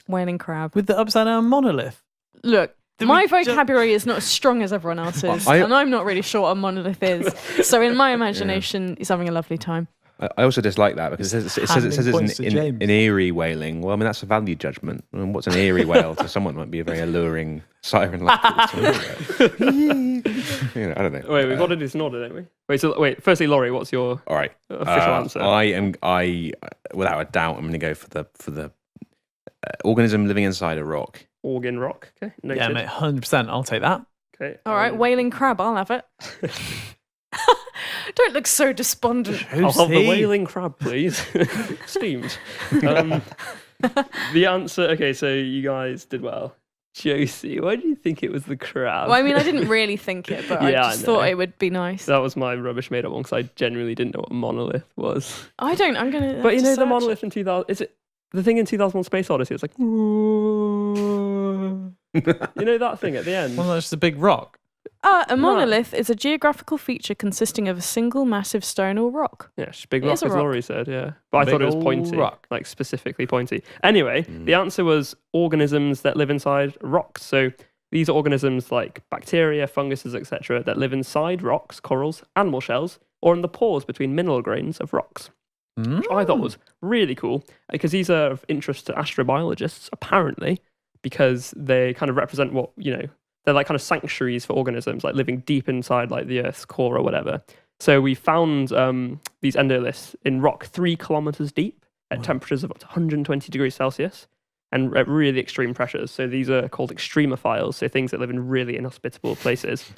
[SPEAKER 2] Whaling crab.
[SPEAKER 1] With the upside down monolith.
[SPEAKER 2] Look,
[SPEAKER 1] Did
[SPEAKER 2] my
[SPEAKER 1] we ju-
[SPEAKER 2] vocabulary is not as strong as everyone else's,
[SPEAKER 4] I-
[SPEAKER 2] and I'm not really sure what a monolith is. So in my imagination, he's having a lovely time.
[SPEAKER 4] I also dislike that because it says
[SPEAKER 1] Handing points
[SPEAKER 4] it's
[SPEAKER 1] to James.
[SPEAKER 4] an eerie whaling. Well, I mean, that's a value judgment. I mean, what's an eerie whale to someone might be a very alluring siren like. You know, I don't know.
[SPEAKER 3] Wait, we've got to do this in order, don't we? Wait. Firstly, Laurie, what's your
[SPEAKER 4] All right.
[SPEAKER 3] official answer?
[SPEAKER 4] I without a doubt, I'm going to go for the organism living inside a rock.
[SPEAKER 3] Organ rock. Okay, noted.
[SPEAKER 1] Yeah, mate, 100%. I'll take that.
[SPEAKER 3] Okay.
[SPEAKER 2] All right, whaling crab, I'll have it. Don't look so despondent.
[SPEAKER 3] I'll have the
[SPEAKER 1] Josie.
[SPEAKER 3] whaling crab, please. Steamed. The answer. Okay, so you guys did well. Josie, why do you think it was the crab?
[SPEAKER 2] Well, I mean, I didn't really think it, but
[SPEAKER 3] Yeah,
[SPEAKER 2] I
[SPEAKER 3] I
[SPEAKER 2] just
[SPEAKER 3] know.
[SPEAKER 2] thought it would be nice.
[SPEAKER 3] That was my rubbish made up one because I genuinely didn't know what a monolith was.
[SPEAKER 2] I'm going to.
[SPEAKER 3] But you know the monolith in 2000. Is it the thing in 2001 Space Odyssey? It's like you know that thing at the end.
[SPEAKER 1] Well, that's just a big rock.
[SPEAKER 2] A monolith is a geographical feature consisting of a single massive stone or rock.
[SPEAKER 3] Yeah, big
[SPEAKER 2] It
[SPEAKER 3] rock,
[SPEAKER 2] is a
[SPEAKER 3] as
[SPEAKER 2] rock.
[SPEAKER 3] Laurie said. Yeah, but I
[SPEAKER 1] Big
[SPEAKER 3] thought it was
[SPEAKER 1] ol'
[SPEAKER 3] pointy,
[SPEAKER 1] rock.
[SPEAKER 3] like specifically pointy. Anyway, the answer was organisms that live inside rocks. So These are organisms like bacteria, funguses, etc., that live inside rocks, corals, animal shells, or in the pores between mineral grains of rocks. Which I thought was really cool, because these are of interest to astrobiologists, apparently, because they kind of represent what, they're like kind of sanctuaries for organisms, like living deep inside like the Earth's core or whatever. So we found these endoliths in rock 3 kilometers deep at temperatures of up to 120 degrees Celsius and at really extreme pressures. So these are called extremophiles, so things that live in really inhospitable places.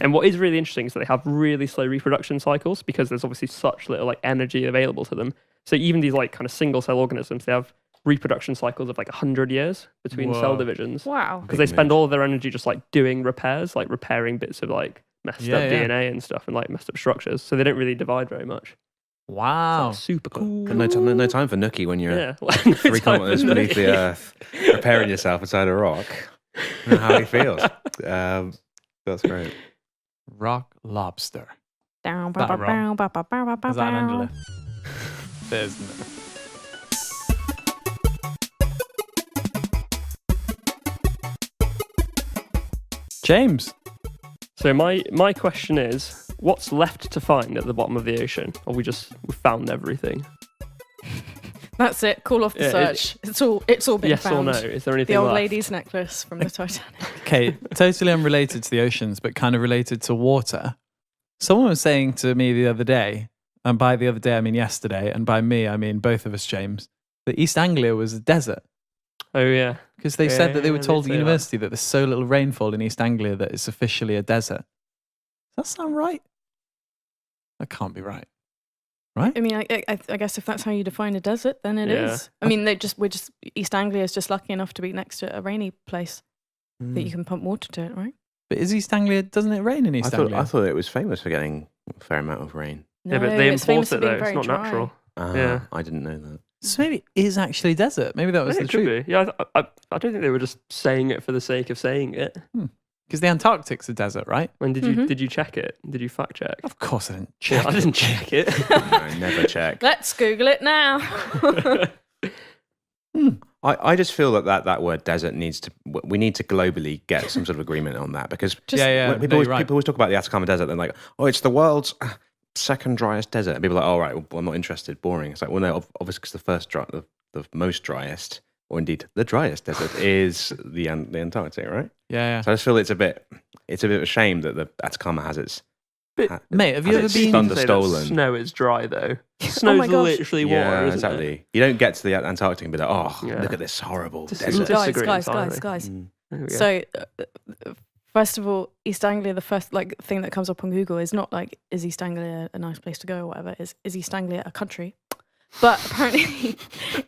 [SPEAKER 3] And what is really interesting is that they have really slow reproduction cycles because there's obviously such little like energy available to them. So even these like kind of single cell organisms, they have reproduction cycles of like 100 years between cell divisions.
[SPEAKER 2] Wow.
[SPEAKER 3] Because they spend all of their energy just like doing repairs, like repairing bits of like messed up DNA and stuff and like messed up structures. So they don't really divide very much.
[SPEAKER 1] Wow.
[SPEAKER 3] Like, super cool.
[SPEAKER 4] No time for nookie when you're
[SPEAKER 3] No
[SPEAKER 4] 3
[SPEAKER 3] time
[SPEAKER 4] kilometers
[SPEAKER 3] for
[SPEAKER 4] beneath the
[SPEAKER 3] nookie.
[SPEAKER 4] earth, preparing yourself inside a rock. I don't know how he feels. That's great.
[SPEAKER 1] Rock lobster.
[SPEAKER 2] Down,
[SPEAKER 1] That wrong. Is that an endolith? There's no. James.
[SPEAKER 3] So my question is, what's left to find at the bottom of the ocean? Or we found everything?
[SPEAKER 2] That's it. Call off the
[SPEAKER 3] Yeah,
[SPEAKER 2] search. It's all been
[SPEAKER 3] Yes
[SPEAKER 2] found.
[SPEAKER 3] or no? Is there anything
[SPEAKER 2] The old
[SPEAKER 3] left?
[SPEAKER 2] lady's necklace from the Titanic.
[SPEAKER 1] Okay, totally unrelated to the oceans, but kind of related to water. Someone was saying to me the other day, and by the other day I mean yesterday, and by me I mean both of us, James, that East Anglia was a desert.
[SPEAKER 3] Oh yeah.
[SPEAKER 1] Because they said that they were
[SPEAKER 3] Yeah,
[SPEAKER 1] told
[SPEAKER 3] they
[SPEAKER 1] at
[SPEAKER 3] say that.
[SPEAKER 1] university that there's so little rainfall in East Anglia that it's officially a desert. Does that sound right? That can't be right. Right?
[SPEAKER 2] I mean, I guess if that's how you define a desert, then it is.
[SPEAKER 3] Yeah.
[SPEAKER 2] I mean, East Anglia is just lucky enough to be next to a rainy place that you can pump water to it, right?
[SPEAKER 1] But is East Anglia, doesn't it rain in East Anglia?
[SPEAKER 4] I thought it was famous for getting a fair amount of rain.
[SPEAKER 3] Yeah, but they
[SPEAKER 2] it's famous
[SPEAKER 3] import
[SPEAKER 2] for
[SPEAKER 3] it
[SPEAKER 2] being
[SPEAKER 3] though. It's
[SPEAKER 2] very
[SPEAKER 3] not
[SPEAKER 2] dry.
[SPEAKER 3] natural.
[SPEAKER 4] Yeah, I didn't know that.
[SPEAKER 1] So maybe it is actually desert. Maybe that was
[SPEAKER 3] Yeah,
[SPEAKER 1] the
[SPEAKER 3] it could
[SPEAKER 1] truth.
[SPEAKER 3] be. Yeah, I don't think they were just saying it for the sake of saying it.
[SPEAKER 1] Because the Antarctic's a desert, right?
[SPEAKER 3] When did you check it? Did you fact check?
[SPEAKER 1] Of course I didn't
[SPEAKER 3] Yeah,
[SPEAKER 1] check.
[SPEAKER 3] I didn't check it.
[SPEAKER 4] I never check.
[SPEAKER 2] Let's Google it now.
[SPEAKER 4] I just feel that word desert we need to globally get some sort of agreement on that, because
[SPEAKER 1] Yeah.
[SPEAKER 4] people
[SPEAKER 1] You're right.
[SPEAKER 4] always talk about the Atacama Desert. They're like, oh, it's the world's second driest desert. And people are like, all right, well, I'm not interested. Boring. It's like, well, no, obviously, because the most driest, or indeed the driest desert is the Antarctic, right?
[SPEAKER 1] Yeah.
[SPEAKER 4] So I just feel it's a bit of a shame that the Atacama has its.
[SPEAKER 1] Mate, have you
[SPEAKER 4] has
[SPEAKER 1] ever
[SPEAKER 4] its
[SPEAKER 1] been...
[SPEAKER 4] thunder
[SPEAKER 3] Say that
[SPEAKER 4] stolen?
[SPEAKER 3] Snow is dry though. Snow's
[SPEAKER 2] my gosh.
[SPEAKER 3] literally water,
[SPEAKER 4] Yeah,
[SPEAKER 3] isn't
[SPEAKER 4] exactly.
[SPEAKER 3] it?
[SPEAKER 4] You don't get to the Antarctic and be like, oh,
[SPEAKER 3] Yeah.
[SPEAKER 4] look at this horrible
[SPEAKER 3] Just-
[SPEAKER 4] desert.
[SPEAKER 3] just- disagree
[SPEAKER 2] guys.
[SPEAKER 3] entirely. There we go.
[SPEAKER 2] So, first of all, East Anglia, the first thing that comes up on Google is not like, is East Anglia a nice place to go or whatever. Is East Anglia a country? But apparently,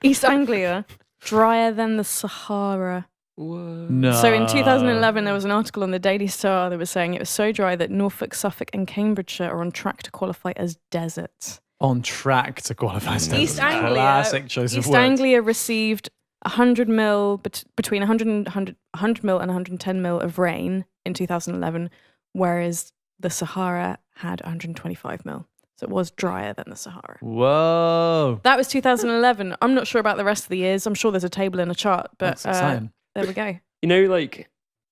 [SPEAKER 2] East Anglia, drier than the Sahara.
[SPEAKER 3] Whoa.
[SPEAKER 1] No.
[SPEAKER 2] So in 2011, there was an article on the Daily Star that was saying it was so dry that Norfolk, Suffolk, and Cambridgeshire are on track to qualify as deserts.
[SPEAKER 1] On track to qualify as
[SPEAKER 2] East
[SPEAKER 1] desert.
[SPEAKER 2] Anglia,
[SPEAKER 1] Classic choice of
[SPEAKER 2] East
[SPEAKER 1] words.
[SPEAKER 2] Anglia received 100 mil, between 100 mil and 110 mil of rain in 2011, whereas the Sahara had 125 mil. So it was drier than the Sahara.
[SPEAKER 1] Whoa.
[SPEAKER 2] That was 2011. I'm not sure about the rest of the years. I'm sure there's a table and a chart, but
[SPEAKER 1] That's exciting.
[SPEAKER 2] there we go.
[SPEAKER 3] You know, like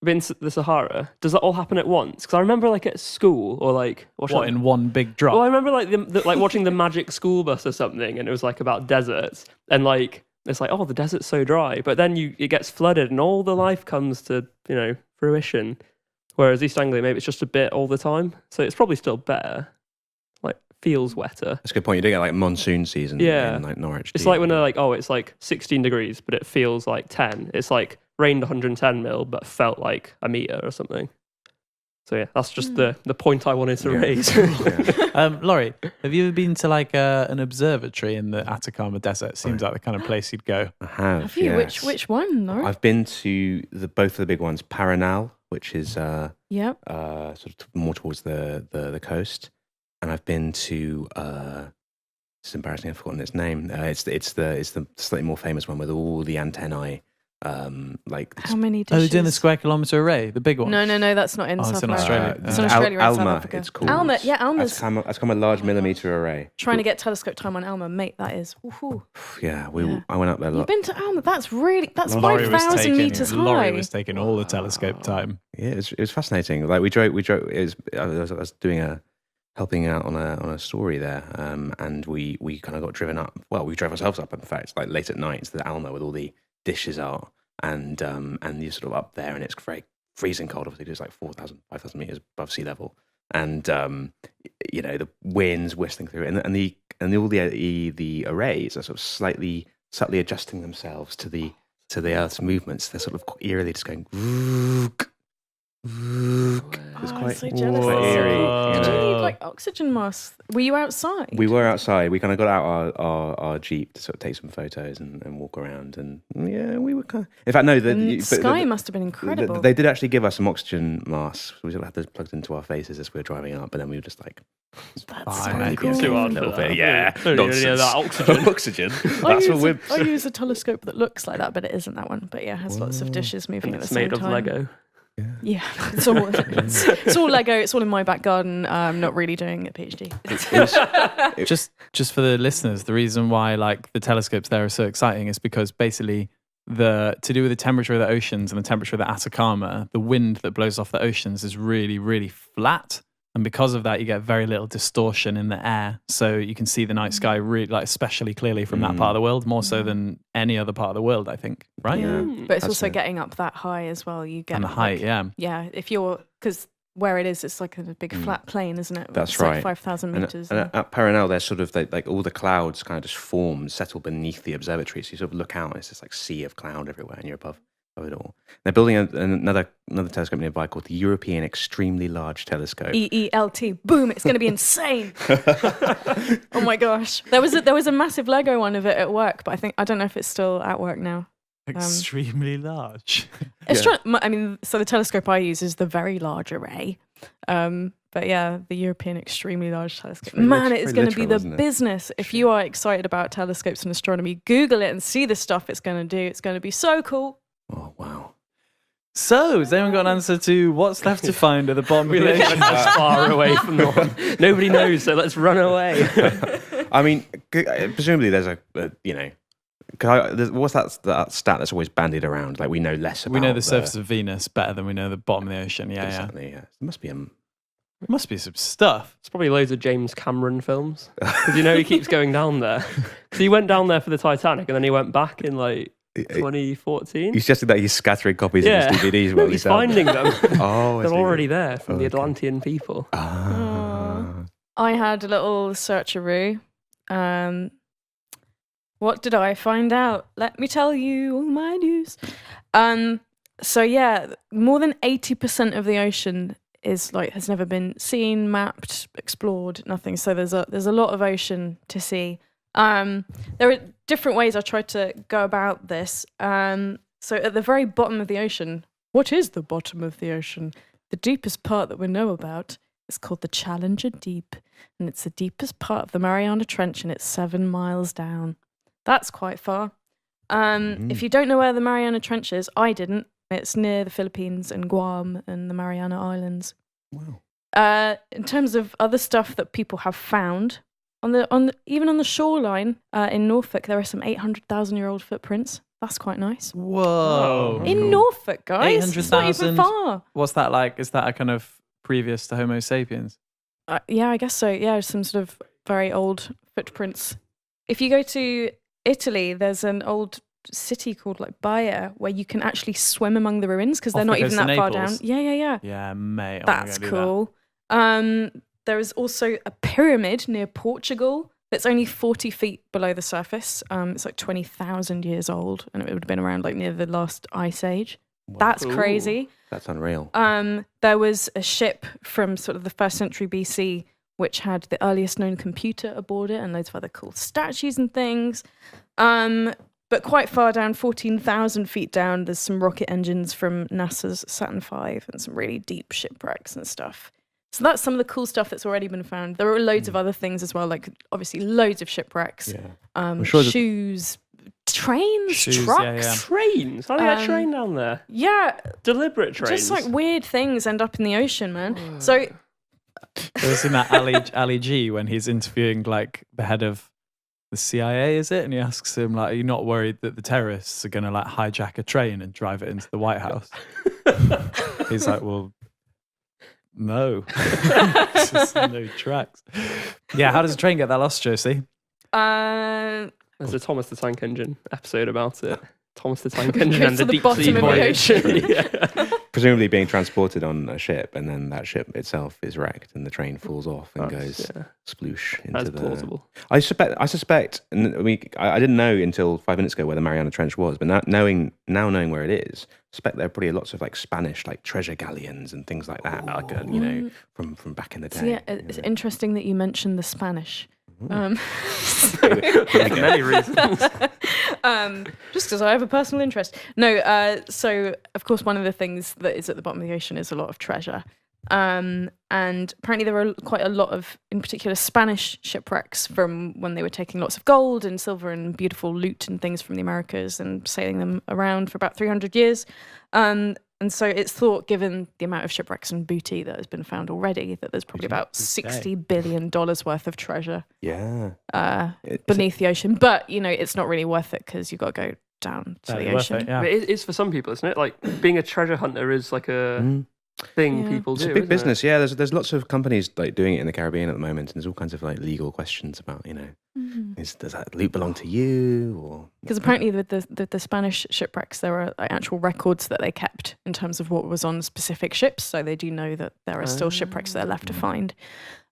[SPEAKER 3] in the Sahara, does that all happen at once? Because I remember like at school or like
[SPEAKER 1] What, in one big drop?
[SPEAKER 3] Well, I remember like like watching the Magic School Bus or something, and it was like about deserts, and like it's like, oh, the desert's so dry, but then it gets flooded, and all the life comes to fruition. Whereas East Anglia, maybe it's just a bit all the time, so it's probably still better. Like feels wetter.
[SPEAKER 4] That's a good point. You do get like monsoon season
[SPEAKER 3] Yeah.
[SPEAKER 4] in like Norwich.
[SPEAKER 3] It's
[SPEAKER 4] do you?
[SPEAKER 3] like when they're like, oh, it's like 16 degrees, but it feels like 10. It's like rained 110 mil, but felt like a meter or something. So yeah, that's just the point I wanted to
[SPEAKER 4] Yeah.
[SPEAKER 3] raise.
[SPEAKER 1] Laurie, have you ever been to like an observatory in the Atacama Desert? Seems like the kind of place you'd go.
[SPEAKER 4] I have.
[SPEAKER 2] Have you?
[SPEAKER 4] Yes.
[SPEAKER 2] Which one, Laurie?
[SPEAKER 4] I've been to both of the big ones. Paranal, which is
[SPEAKER 2] Yep.
[SPEAKER 4] sort of more towards the coast, and I've been to. It's embarrassing. I've forgotten its name. It's the slightly more famous one with all the antennae like
[SPEAKER 2] How many
[SPEAKER 1] Oh,
[SPEAKER 2] dishes?
[SPEAKER 1] they're doing the square kilometre array, the big one.
[SPEAKER 2] No, that's not in
[SPEAKER 1] Oh,
[SPEAKER 2] South
[SPEAKER 1] it's in
[SPEAKER 2] America.
[SPEAKER 1] Australia.
[SPEAKER 2] It's in Australia and South
[SPEAKER 4] Alma,
[SPEAKER 2] Africa.
[SPEAKER 4] it's called.
[SPEAKER 2] Alma's.
[SPEAKER 4] Atacama large millimeter array.
[SPEAKER 2] Trying to get telescope time on Alma, mate. That is. Woohoo.
[SPEAKER 4] Yeah,
[SPEAKER 2] Yeah.
[SPEAKER 4] I went up there.
[SPEAKER 2] You've been to Alma? That's 5,000 meters high.
[SPEAKER 1] Laurie was taking all the telescope time.
[SPEAKER 4] Yeah, it was fascinating. Like we drove. I was helping out on a story there, and we kind of got driven up. Well, we drove ourselves up, in fact, like late at night to the Alma where all the dishes are, and you're sort of up there, and it's very freezing cold. Obviously, it's like 5,000 meters above sea level, and the winds whistling through it, and all the arrays are sort of subtly adjusting themselves to the Earth's movements. They're sort of eerily just going. It's quite
[SPEAKER 2] so jealous.
[SPEAKER 4] quite eerie.
[SPEAKER 2] Did you need like oxygen masks? Were you outside?
[SPEAKER 4] We were outside. We kind of got out our Jeep to sort of take some photos and walk around. And yeah, we were kind of... In fact, no.
[SPEAKER 2] The sky must have been incredible.
[SPEAKER 4] They did actually give us some oxygen masks. We sort of had those plugged into our faces as we were driving up, but then we were just like...
[SPEAKER 2] That's
[SPEAKER 1] fine,
[SPEAKER 2] so cool.
[SPEAKER 3] Too hard
[SPEAKER 4] a little
[SPEAKER 3] for
[SPEAKER 4] bit.
[SPEAKER 3] that.
[SPEAKER 4] Yeah,
[SPEAKER 3] That oxygen.
[SPEAKER 4] oxygen. That's what we're...
[SPEAKER 2] I use a telescope that looks like that, but it isn't that one. But yeah, it has lots of dishes moving at the
[SPEAKER 3] It's
[SPEAKER 2] same
[SPEAKER 3] made of
[SPEAKER 2] time.
[SPEAKER 3] Lego.
[SPEAKER 2] Yeah, it's all Lego. It's all in my back garden. I'm not really doing a PhD.
[SPEAKER 1] Just for the listeners, the reason why like the telescopes there are so exciting is because basically to do with the temperature of the oceans and the temperature of the Atacama, the wind that blows off the oceans is really, really flat. And because of that, you get very little distortion in the air. So you can see the night sky really, like, especially clearly from that part of the world, more so than any other part of the world, I think. Right?
[SPEAKER 4] Yeah.
[SPEAKER 2] But it's also getting up that high as well. You get
[SPEAKER 1] And the height, yeah.
[SPEAKER 2] Yeah, because where it is, it's like a big flat plane, isn't it?
[SPEAKER 4] That's
[SPEAKER 2] it's
[SPEAKER 4] right.
[SPEAKER 2] Like 5,000 meters.
[SPEAKER 4] And at Paranel, they're sort of like all the clouds kind of just form, settle beneath the observatory. So you sort of look out, and it's this like sea of cloud everywhere, and you're above it all. They're building another telescope nearby called the European Extremely Large Telescope.
[SPEAKER 2] EELT. Boom! It's going to be insane. Oh my gosh! There was a massive Lego one of it at work, but I don't know if it's still at work now.
[SPEAKER 1] Extremely large.
[SPEAKER 2] It's so the telescope I use is the Very Large Array. But yeah, the European Extremely Large Telescope. Man, it is going to be the business. If you are excited about telescopes and astronomy, Google it and see the stuff it's going to do. It's going to be so cool.
[SPEAKER 4] Oh, wow.
[SPEAKER 1] So, has anyone got an answer to what's left to find at the bottom of the ocean?
[SPEAKER 3] As far away from the one. Nobody knows, so let's run away.
[SPEAKER 4] I mean, presumably there's what's that stat that's always bandied around? Like we know less about.
[SPEAKER 1] We know the surface of Venus better than we know the bottom of the ocean. Yeah,
[SPEAKER 4] exactly. Yeah. There
[SPEAKER 1] must be some stuff.
[SPEAKER 3] It's probably loads of James Cameron films. Because he keeps going down there. So he went down there for the Titanic and then he went back in like 2014.
[SPEAKER 4] He's just that he's scattering copies of his DVDs.
[SPEAKER 3] No, he's finding them.
[SPEAKER 4] Oh,
[SPEAKER 3] they're already there from the Atlantean people.
[SPEAKER 2] I had a little searcheroo. What did I find out? Let me tell you all my news. So yeah, more than 80% of the ocean has never been seen, mapped, explored, nothing. So there's a lot of ocean to see. There are different ways I tried to go about this. So at the very bottom of the ocean, what is the bottom of the ocean? The deepest part that we know about is called the Challenger Deep, and it's the deepest part of the Mariana Trench, and it's 7 miles down. That's quite far. If you don't know where the Mariana Trench is, I didn't. It's near the Philippines and Guam and the Mariana Islands.
[SPEAKER 4] Wow.
[SPEAKER 2] In terms of other stuff that people have found, even on the shoreline in Norfolk, there are some 800,000-year-old footprints. That's quite nice.
[SPEAKER 1] Whoa.
[SPEAKER 2] In Norfolk, guys. It's not even
[SPEAKER 1] 800,000.
[SPEAKER 2] far.
[SPEAKER 1] What's that like? Is that a kind of previous to Homo sapiens?
[SPEAKER 2] Yeah, I guess so. Yeah, some sort of very old footprints. If you go to Italy, there's an old city called like Baia where you can actually swim among the ruins because they're not even that far down. Yeah.
[SPEAKER 1] Yeah, mate.
[SPEAKER 2] That's cool. There is also a pyramid near Portugal that's only 40 feet below the surface. It's like 20,000 years old, and it would have been around like near the last ice age. Wow. That's crazy.
[SPEAKER 4] That's unreal.
[SPEAKER 2] There was a ship from sort of the 1st century BC which had the earliest known computer aboard it and loads of other cool statues and things. But quite far down, 14,000 feet down, there's some rocket engines from NASA's Saturn V and some really deep shipwrecks and stuff. So that's some of the cool stuff that's already been found. There are loads of other things as well, like obviously loads of shipwrecks, shoes, trains,
[SPEAKER 1] Shoes,
[SPEAKER 2] trucks.
[SPEAKER 1] yeah.
[SPEAKER 3] Trains? How do you get a train down there?
[SPEAKER 2] Yeah,
[SPEAKER 3] Deliberate trains?
[SPEAKER 2] just like weird things end up in the ocean, man. So
[SPEAKER 1] Have you seen that Ali G when he's interviewing like the head of the CIA, is it? And he asks him like, "Are you not worried that the terrorists are going to like hijack a train and drive it into the White House?" He's like, "Well, no, It's just no tracks." Yeah, how does a train get that lost, Josie?
[SPEAKER 3] There's a Thomas the Tank Engine episode about it. Thomas the Tank Engine and
[SPEAKER 2] to
[SPEAKER 3] the
[SPEAKER 2] the
[SPEAKER 3] deep sea
[SPEAKER 2] bottom of the
[SPEAKER 3] voyage.
[SPEAKER 2] ocean.
[SPEAKER 3] Yeah.
[SPEAKER 4] Presumably being transported on a ship, and then that ship itself is wrecked, and the train falls off and
[SPEAKER 3] That's-
[SPEAKER 4] goes
[SPEAKER 3] yeah.
[SPEAKER 4] sploosh into
[SPEAKER 3] That's
[SPEAKER 4] the.
[SPEAKER 3] plausible.
[SPEAKER 4] I suspect, and I didn't know until 5 minutes ago where the Mariana Trench was, but now knowing where it is, I suspect there are probably lots of like Spanish like treasure galleons and things like that, like from back in the day.
[SPEAKER 2] So yeah, it's interesting that you mentioned the Spanish.
[SPEAKER 3] For many reasons.
[SPEAKER 2] Just because I have a personal interest. No, so of course one of the things that is at the bottom of the ocean is a lot of treasure. And apparently there were quite a lot of, in particular, Spanish shipwrecks from when they were taking lots of gold and silver and beautiful loot and things from the Americas and sailing them around for about 300 years. And so it's thought, given the amount of shipwrecks and booty that has been found already, that there's probably about $60 billion worth of treasure beneath the ocean. But, you know, it's not really worth it because you've got to go down to the ocean.
[SPEAKER 1] Yeah.
[SPEAKER 3] But it is for some people, isn't it? Like being a treasure hunter is like a thing people do.
[SPEAKER 4] It's a big
[SPEAKER 3] isn't
[SPEAKER 4] business. Yeah, there's lots of companies like doing it in the Caribbean at the moment, and there's all kinds of like legal questions about, you know, does that loot belong to you, or
[SPEAKER 2] because apparently with the Spanish shipwrecks there were like actual records that they kept in terms of what was on specific ships, so they do know that there are still shipwrecks that are left to find.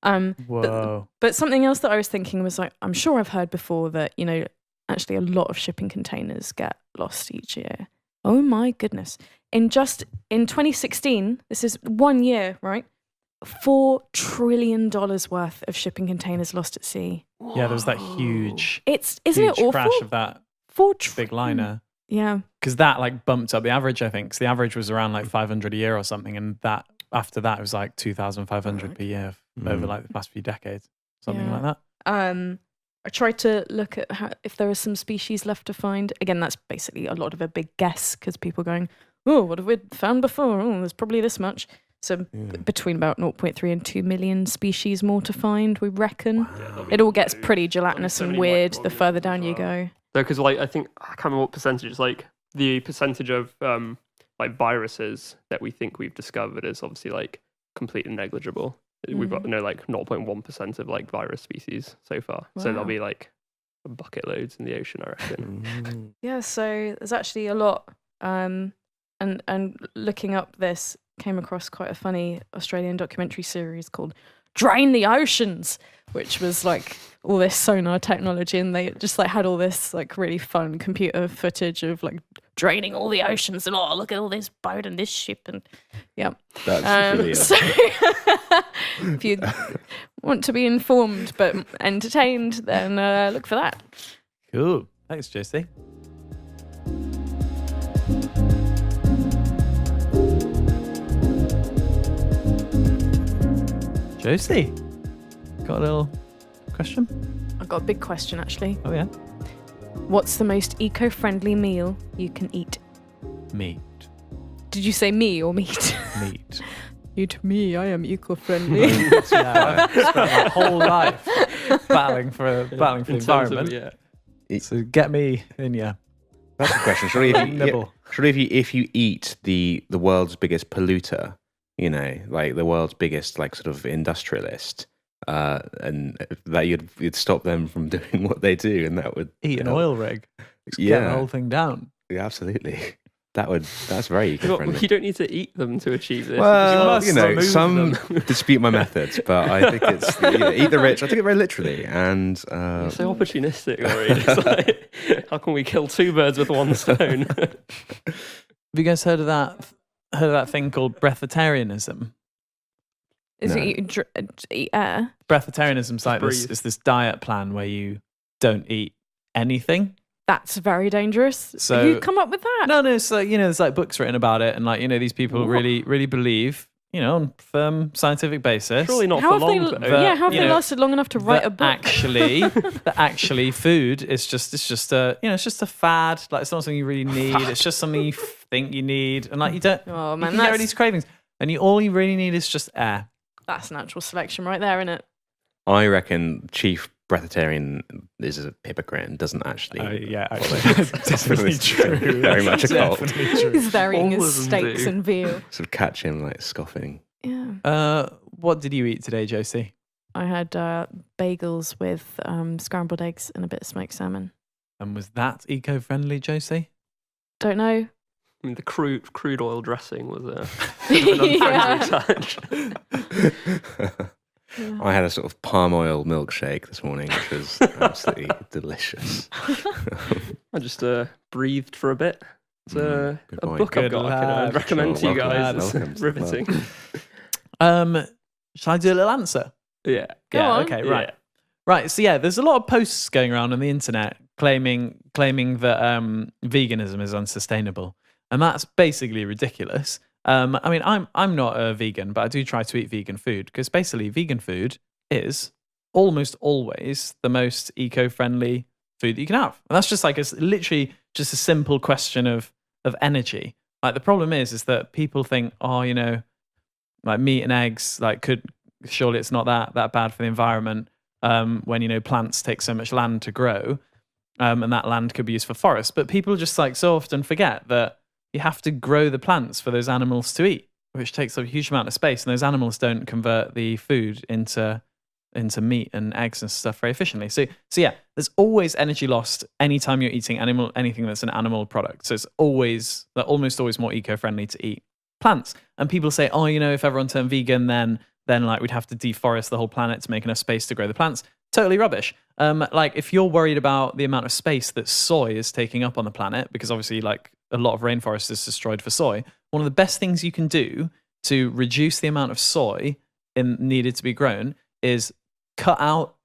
[SPEAKER 1] Whoa.
[SPEAKER 2] But something else that I was thinking was like, I'm sure I've heard before that, you know, actually a lot of shipping containers get lost each year. Oh my goodness. In 2016, this is 1 year, right? $4 trillion worth of shipping containers lost at sea.
[SPEAKER 1] Yeah, there was that huge,
[SPEAKER 2] Isn't
[SPEAKER 1] huge
[SPEAKER 2] it awful?
[SPEAKER 1] crash of that big liner.
[SPEAKER 2] Yeah.
[SPEAKER 1] Because that like bumped up the average, I think. 'Cause the average was around like 500 a year or something, and that after that it was like 2,500 per year over like the past few decades, something like that.
[SPEAKER 2] I tried to look at if there are some species left to find. Again, that's basically a lot of a big guess because people are going, oh, what have we found before? Oh, there's probably this much. So between about 0.3 and 2 million species more to find, we reckon. Wow. It all gets pretty gelatinous and weird the further down you go.
[SPEAKER 3] Because like I can't remember what percentage. It's like the percentage of like viruses that we think we've discovered is obviously like completely negligible. We've got like 0.1% of like virus species so far. Wow. So there'll be like bucket loads in the ocean, I reckon.
[SPEAKER 2] Yeah, so there's actually a lot. And looking up this, came across quite a funny Australian documentary series called Drain the Oceans, which was like all this sonar technology, and they just like had all this like really fun computer footage of like draining all the oceans and look at all this boat and this ship and
[SPEAKER 4] that's brilliant.
[SPEAKER 2] So if you want to be informed but entertained, then look for that.
[SPEAKER 1] Cool. Thanks, Josie. Josie, got a little question?
[SPEAKER 2] I've got a big question actually.
[SPEAKER 1] Oh yeah.
[SPEAKER 2] What's the most eco-friendly meal you can eat?
[SPEAKER 1] Meat.
[SPEAKER 2] Did you say me or meat?
[SPEAKER 1] Meat.
[SPEAKER 2] Eat me, I am eco-friendly.
[SPEAKER 1] Yeah, I've spent my whole life battling for the environment. So get me in, yeah.
[SPEAKER 4] That's the question. Surely if you eat the world's biggest polluter, you know, like the world's biggest like sort of industrialist, and that you'd stop them from doing what they do, and that would
[SPEAKER 1] eat an oil rig. Get the whole thing down.
[SPEAKER 4] Yeah, absolutely. That's very eco-friendly.
[SPEAKER 3] You don't need to eat them to achieve this.
[SPEAKER 4] Well, you know, some dispute my methods, but I think it's eat the rich. I take it very literally, and
[SPEAKER 3] you're so opportunistic, Laurie. It's like, how can we kill two birds with one stone?
[SPEAKER 1] Have you guys heard of that thing called breathitarianism?
[SPEAKER 2] Is it eat air?
[SPEAKER 1] Breathitarianism's like this diet plan where you don't eat anything.
[SPEAKER 2] That's very dangerous. So you come up with that?
[SPEAKER 1] No. So you know, there's like books written about it, and like you know, these people really, really believe on firm scientific basis.
[SPEAKER 3] Surely not
[SPEAKER 2] How
[SPEAKER 3] for
[SPEAKER 2] have they,
[SPEAKER 3] long.
[SPEAKER 1] The-
[SPEAKER 2] how have
[SPEAKER 1] you
[SPEAKER 2] they
[SPEAKER 1] know,
[SPEAKER 2] lasted long enough to write a
[SPEAKER 1] that
[SPEAKER 2] book?
[SPEAKER 1] actually food is just it's just a fad. Like it's not something you really need. It's just something you think you need, and like you don't.
[SPEAKER 2] Oh
[SPEAKER 1] You
[SPEAKER 2] man,
[SPEAKER 1] can get rid of these cravings, and all you really need is just air.
[SPEAKER 2] that's natural selection right there, isn't it?
[SPEAKER 4] I reckon Chief Breathittarian is a hypocrite and doesn't actually.
[SPEAKER 1] Actually, definitely true.
[SPEAKER 4] Very much a cult.
[SPEAKER 1] Definitely true.
[SPEAKER 2] He's there eating
[SPEAKER 3] All
[SPEAKER 2] his
[SPEAKER 3] of them
[SPEAKER 2] steaks
[SPEAKER 3] do.
[SPEAKER 2] and veal.
[SPEAKER 4] Sort of catch him like scoffing.
[SPEAKER 2] Yeah.
[SPEAKER 1] What did you eat today, Josie?
[SPEAKER 2] I had bagels with scrambled eggs and a bit of smoked salmon.
[SPEAKER 1] And was that eco-friendly, Josie?
[SPEAKER 2] Don't know.
[SPEAKER 3] I mean, the crude oil dressing was a
[SPEAKER 2] Yeah.
[SPEAKER 3] touch.
[SPEAKER 2] Yeah.
[SPEAKER 4] I had a sort of palm oil milkshake this morning, which was absolutely delicious.
[SPEAKER 3] I just breathed for a bit. It's
[SPEAKER 4] Good
[SPEAKER 3] a
[SPEAKER 4] boy.
[SPEAKER 3] book I've
[SPEAKER 1] Good
[SPEAKER 3] got I
[SPEAKER 1] lad.
[SPEAKER 3] could recommend
[SPEAKER 4] Sure,
[SPEAKER 3] to you
[SPEAKER 4] welcome,
[SPEAKER 3] guys.
[SPEAKER 4] welcome
[SPEAKER 3] It's
[SPEAKER 4] to the
[SPEAKER 3] riveting.
[SPEAKER 1] Shall I do a little answer?
[SPEAKER 3] Yeah.
[SPEAKER 2] Go
[SPEAKER 1] yeah.
[SPEAKER 2] on.
[SPEAKER 1] Okay. Right.
[SPEAKER 3] Yeah.
[SPEAKER 1] Right. So yeah, there's a lot of posts going around on the internet claiming that veganism is unsustainable, and that's basically ridiculous. I mean, I'm not a vegan, but I do try to eat vegan food because basically vegan food is almost always the most eco-friendly food that you can have. And that's just like it's literally just a simple question of energy. Like the problem is that people think, like meat and eggs, like surely it's not that bad for the environment when plants take so much land to grow, and that land could be used for forests. But people just like so often forget that you have to grow the plants for those animals to eat, which takes up a huge amount of space, and those animals don't convert the food into meat and eggs and stuff very efficiently. So yeah, there's always energy lost anytime you're eating anything that's an animal product. So it's almost always more eco-friendly to eat plants. And people say, if everyone turned vegan, then like we'd have to deforest the whole planet to make enough space to grow the plants. Totally rubbish. Like if you're worried about the amount of space that soy is taking up on the planet, because obviously like a lot of rainforest is destroyed for soy, one of the best things you can do to reduce the amount of soy needed to be grown is cut out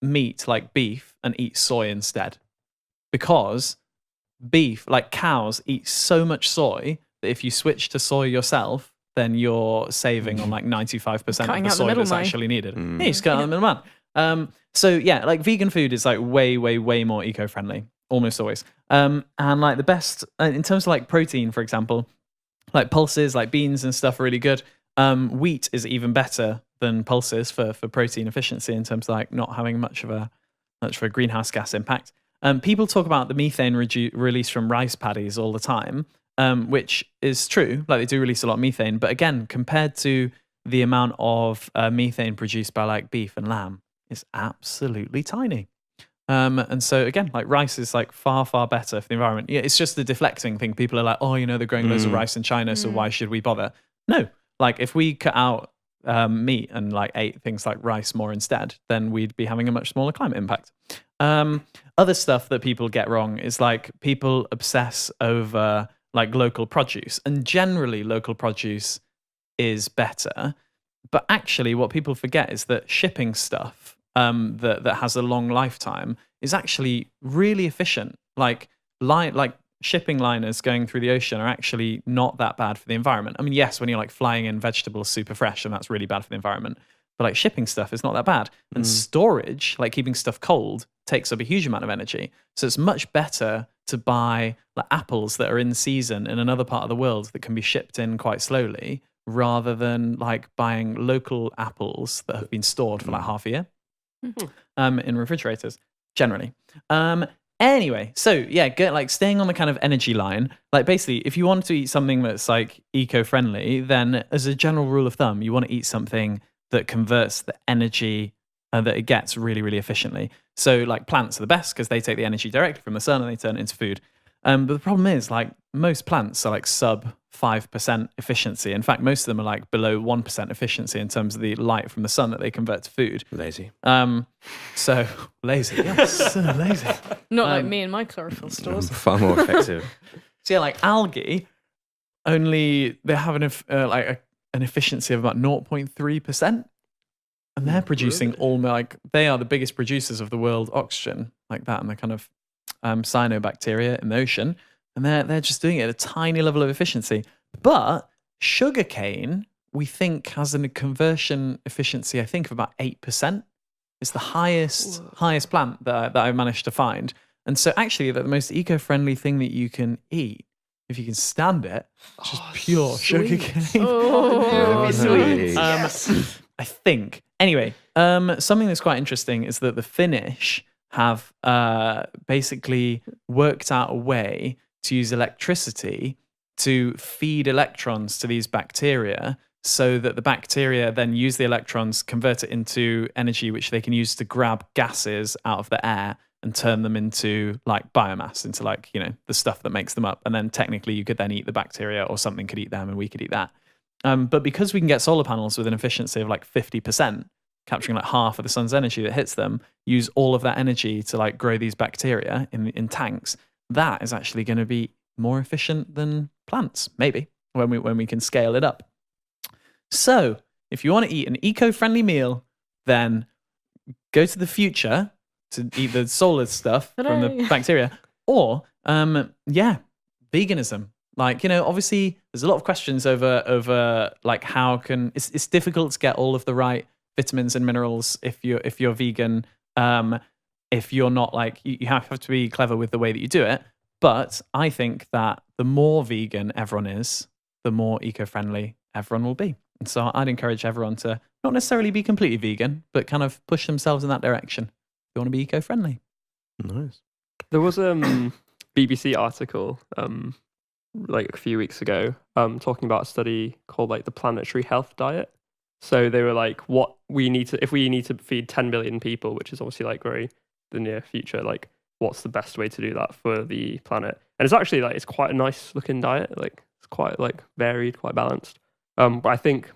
[SPEAKER 1] meat like beef and eat soy instead. Because beef, like cows, eat so much soy that if you switch to soy yourself, then you're saving on like 95% of
[SPEAKER 2] Cutting
[SPEAKER 1] the
[SPEAKER 2] out the
[SPEAKER 1] soy that's
[SPEAKER 2] middleman.
[SPEAKER 1] actually needed. Yeah, you just cut out the middleman. So yeah, like vegan food is like way, way, way more eco-friendly, almost always. And like the best, in terms of like protein, for example, like pulses, like beans and stuff are really good. Wheat is even better than pulses for protein efficiency in terms of like not having much of a greenhouse gas impact. People talk about the methane release from rice paddies all the time, which is true. Like they do release a lot of methane, but again, compared to the amount of methane produced by like beef and lamb, it's absolutely tiny. And so again, like rice is like far, far better for the environment. Yeah, it's just the deflecting thing. People are like, they're growing loads of rice in China, so why should we bother? No, like if we cut out meat and like ate things like rice more instead, then we'd be having a much smaller climate impact. Other stuff that people get wrong is like people obsess over like local produce, and generally local produce is better. But actually what people forget is that shipping stuff that has a long lifetime is actually really efficient. Like shipping liners going through the ocean are actually not that bad for the environment. I mean, yes, when you're like flying in vegetables super fresh, and that's really bad for the environment. But like shipping stuff is not that bad. And storage, like keeping stuff cold, takes up a huge amount of energy. So it's much better to buy like apples that are in season in another part of the world that can be shipped in quite slowly, rather than like buying local apples that have been stored for like half a year in refrigerators, generally. Anyway, so yeah, like staying on the kind of energy line, like basically if you want to eat something that's like eco-friendly, then as a general rule of thumb, you want to eat something that converts the energy that it gets really, really efficiently. So like plants are the best because they take the energy directly from the sun and they turn it into food. But the problem is like most plants are like sub 5% efficiency. In fact, most of them are like below 1% efficiency in terms of the light from the sun that they convert to food.
[SPEAKER 4] Lazy.
[SPEAKER 1] So lazy, yes, so lazy.
[SPEAKER 2] Not like me and my chlorophyll stores.
[SPEAKER 4] Far more effective.
[SPEAKER 1] So yeah, like algae, they have an efficiency of about 0.3%, and they're producing they are the biggest producers of the world oxygen, like that, and the kind of cyanobacteria in the ocean, and they're just doing it at a tiny level of efficiency. But sugarcane, we think has a conversion efficiency, I think, of about 8%. It's the highest plant that I managed to find. And so actually the most eco-friendly thing that you can eat, if you can stand it, is just pure sugar cane.
[SPEAKER 2] Oh,
[SPEAKER 4] sweet.
[SPEAKER 3] Yes.
[SPEAKER 1] I think. Anyway, something that's quite interesting is that the Finnish have basically worked out a way to use electricity to feed electrons to these bacteria so that the bacteria then use the electrons, convert it into energy, which they can use to grab gases out of the air and turn them into like biomass, into like, you know, the stuff that makes them up. And then technically you could then eat the bacteria, or something could eat them and we could eat that. But because we can get solar panels with an efficiency of like 50%, capturing like half of the sun's energy that hits them, use all of that energy to like grow these bacteria in tanks, that is actually going to be more efficient than plants, maybe, when we can scale it up. So if you want to eat an eco-friendly meal, then go to the future to eat the solar stuff from the bacteria, or veganism. Like, you know, obviously there's a lot of questions over like how can it's difficult to get all of the right vitamins and minerals if you're vegan. If you're not, like, you have to be clever with the way that you do it. But I think that the more vegan everyone is, the more eco-friendly everyone will be. And so I'd encourage everyone to not necessarily be completely vegan, but kind of push themselves in that direction. You want to be eco-friendly.
[SPEAKER 4] Nice.
[SPEAKER 3] There was a BBC article like a few weeks ago talking about a study called like the planetary health diet. So they were like, if we need to feed 10 billion people, which is obviously like very the near future, like what's the best way to do that for the planet? And it's actually like, it's quite a nice looking diet. Like it's quite like varied, quite balanced. But I think,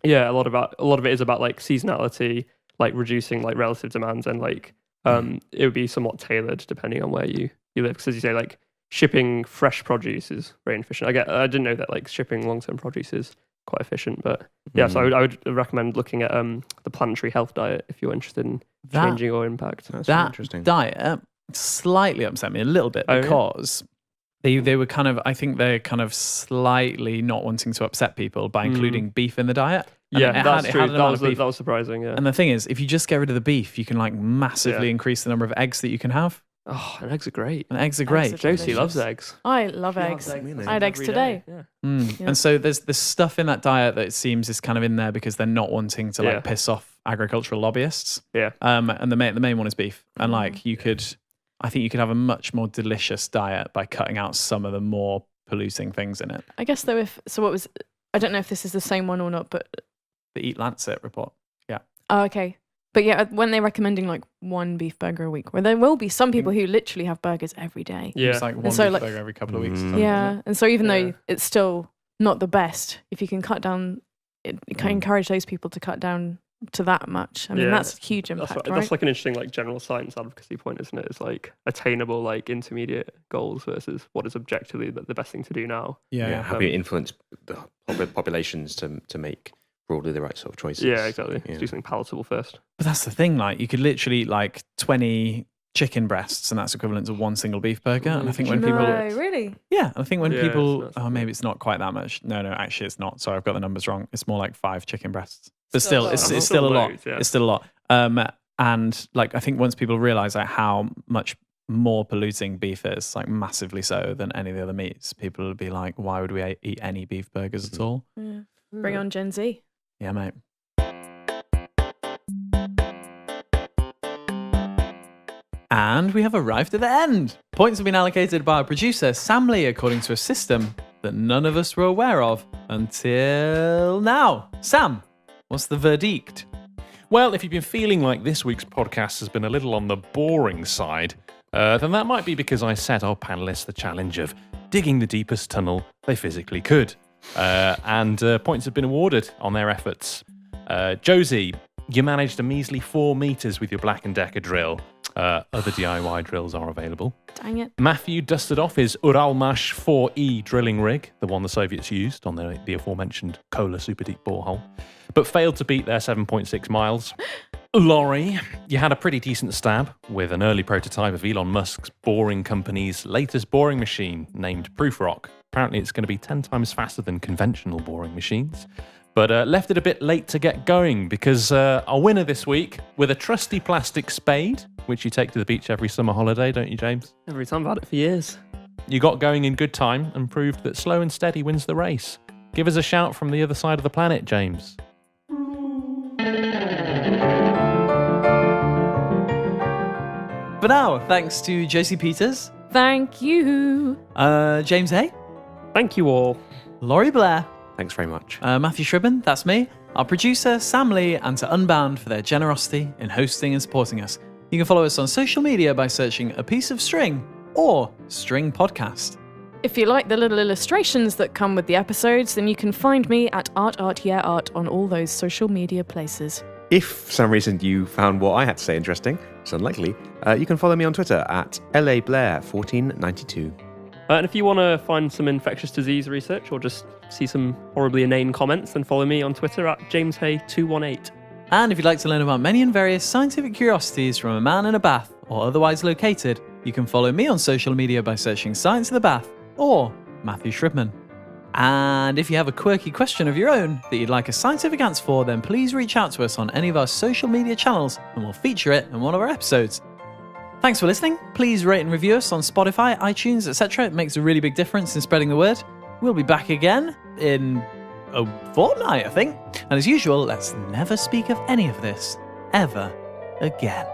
[SPEAKER 3] yeah, a lot of it is about like seasonality, like reducing like relative demands, and like it would be somewhat tailored depending on where you live. Because as you say, like shipping fresh produce is very inefficient. I didn't know that like shipping long-term produce is quite efficient, but yeah, so I would recommend looking at the planetary health diet if you're interested in changing your impact.
[SPEAKER 4] That's
[SPEAKER 1] that
[SPEAKER 4] interesting.
[SPEAKER 1] diet slightly upset me a little bit because they were kind of, I think they're kind of slightly not wanting to upset people by including beef in the diet. And
[SPEAKER 3] Yeah, that's true.
[SPEAKER 1] That
[SPEAKER 3] That was surprising. Yeah.
[SPEAKER 1] And the thing is, if you just get rid of the beef, you can like massively increase the number of eggs that you can have.
[SPEAKER 3] Oh, and eggs are great.
[SPEAKER 1] And eggs are great.
[SPEAKER 2] Eggs are
[SPEAKER 3] Josie loves eggs.
[SPEAKER 2] I love eggs. I had eggs today.
[SPEAKER 3] Yeah.
[SPEAKER 2] Yeah.
[SPEAKER 1] And so there's stuff in that diet that it seems is kind of in there because they're not wanting to like piss off agricultural lobbyists.
[SPEAKER 3] Yeah.
[SPEAKER 1] And the main one is beef. And like I think you could have a much more delicious diet by cutting out some of the more polluting things in it.
[SPEAKER 2] I guess though, I don't know if this is the same one or not, but
[SPEAKER 1] The Eat Lancet report. Yeah.
[SPEAKER 2] oh, okay. But yeah, when they're recommending like one beef burger a week, where there will be some people who literally have burgers every day.
[SPEAKER 3] Yeah.
[SPEAKER 1] It's like one
[SPEAKER 2] so,
[SPEAKER 1] beef
[SPEAKER 2] like-
[SPEAKER 1] burger every couple of weeks.
[SPEAKER 2] Yeah. And so even though it's still not the best, if you can cut down, it can encourage those people to cut down to that much. I mean, that's a huge impact, right?
[SPEAKER 3] That's like an interesting like general science advocacy point, isn't it? It's like attainable like intermediate goals versus what is objectively the best thing to do now.
[SPEAKER 1] Yeah.
[SPEAKER 4] How do you influence the populations to make broadly the right sort of choices?
[SPEAKER 3] Yeah, exactly.
[SPEAKER 4] Yeah.
[SPEAKER 3] Let's do something palatable first.
[SPEAKER 1] But that's the thing, like you could literally eat like 20 chicken breasts and that's equivalent to one single beef burger. And I think when people
[SPEAKER 2] really?
[SPEAKER 1] Yeah, I think when
[SPEAKER 3] Yeah,
[SPEAKER 1] people
[SPEAKER 3] it's not
[SPEAKER 1] maybe it's not quite that much. No, actually it's not. Sorry, I've got the numbers wrong. It's more like 5 chicken breasts. But still, it's still a lot.
[SPEAKER 3] Loads, yeah.
[SPEAKER 1] It's still a lot. And like I think once people realize like how much more polluting beef is, like massively so than any of the other meats, people will be like, why would we eat any beef burgers at all?
[SPEAKER 2] Yeah. Bring on Gen Z.
[SPEAKER 1] Yeah, mate. And we have arrived at the end. Points have been allocated by our producer, Sam Lee, according to a system that none of us were aware of until now. Sam, what's the verdict?
[SPEAKER 5] Well, if you've been feeling like this week's podcast has been a little on the boring side, then that might be because I set our panelists the challenge of digging the deepest tunnel they physically could. And points have been awarded on their efforts. Josie, you managed a measly 4 meters with your Black & Decker drill. Other DIY drills are available.
[SPEAKER 2] Dang it.
[SPEAKER 5] Matthew dusted off his Uralmash 4E drilling rig, the one the Soviets used on the aforementioned Kola super deep borehole, but failed to beat their 7.6 miles. Laurie, you had a pretty decent stab with an early prototype of Elon Musk's boring company's latest boring machine named Proofrock. Apparently it's going to be 10 times faster than conventional boring machines. but left it a bit late to get going because our winner this week, with a trusty plastic spade, which you take to the beach every summer holiday, don't you, James?
[SPEAKER 3] Every time I've had it for years.
[SPEAKER 5] You got going in good time and proved that slow and steady wins the race. Give us a shout from the other side of the planet, James.
[SPEAKER 1] For now, thanks to Josie Peters,
[SPEAKER 2] Thank you.
[SPEAKER 1] James Hay,
[SPEAKER 3] Thank you all.
[SPEAKER 1] Laurie Blair,
[SPEAKER 4] Thanks very much.
[SPEAKER 1] Matthew Shribben, that's me, our producer Sam Lee, and to Unbound for their generosity in hosting and supporting us. You can follow us on social media by searching A Piece of String or String Podcast.
[SPEAKER 2] If you like the little illustrations that come with the episodes, then you can find me at Art on all those social media places.
[SPEAKER 4] If for some reason you found what I had to say interesting, it's unlikely, you can follow me on Twitter at LABlair1492.
[SPEAKER 3] And if you want to find some infectious disease research or just see some horribly inane comments, then follow me on Twitter at JamesHay218.
[SPEAKER 1] And if you'd like to learn about many and various scientific curiosities from a man in a bath or otherwise located, you can follow me on social media by searching Science of the Bath or Matthew Shribman. And if you have a quirky question of your own that you'd like a scientific answer for, then please reach out to us on any of our social media channels and we'll feature it in one of our episodes. Thanks for listening. Please rate and review us on Spotify, iTunes, etc. It makes a really big difference in spreading the word. We'll be back again in a fortnight, I think. And as usual, let's never speak of any of this ever again.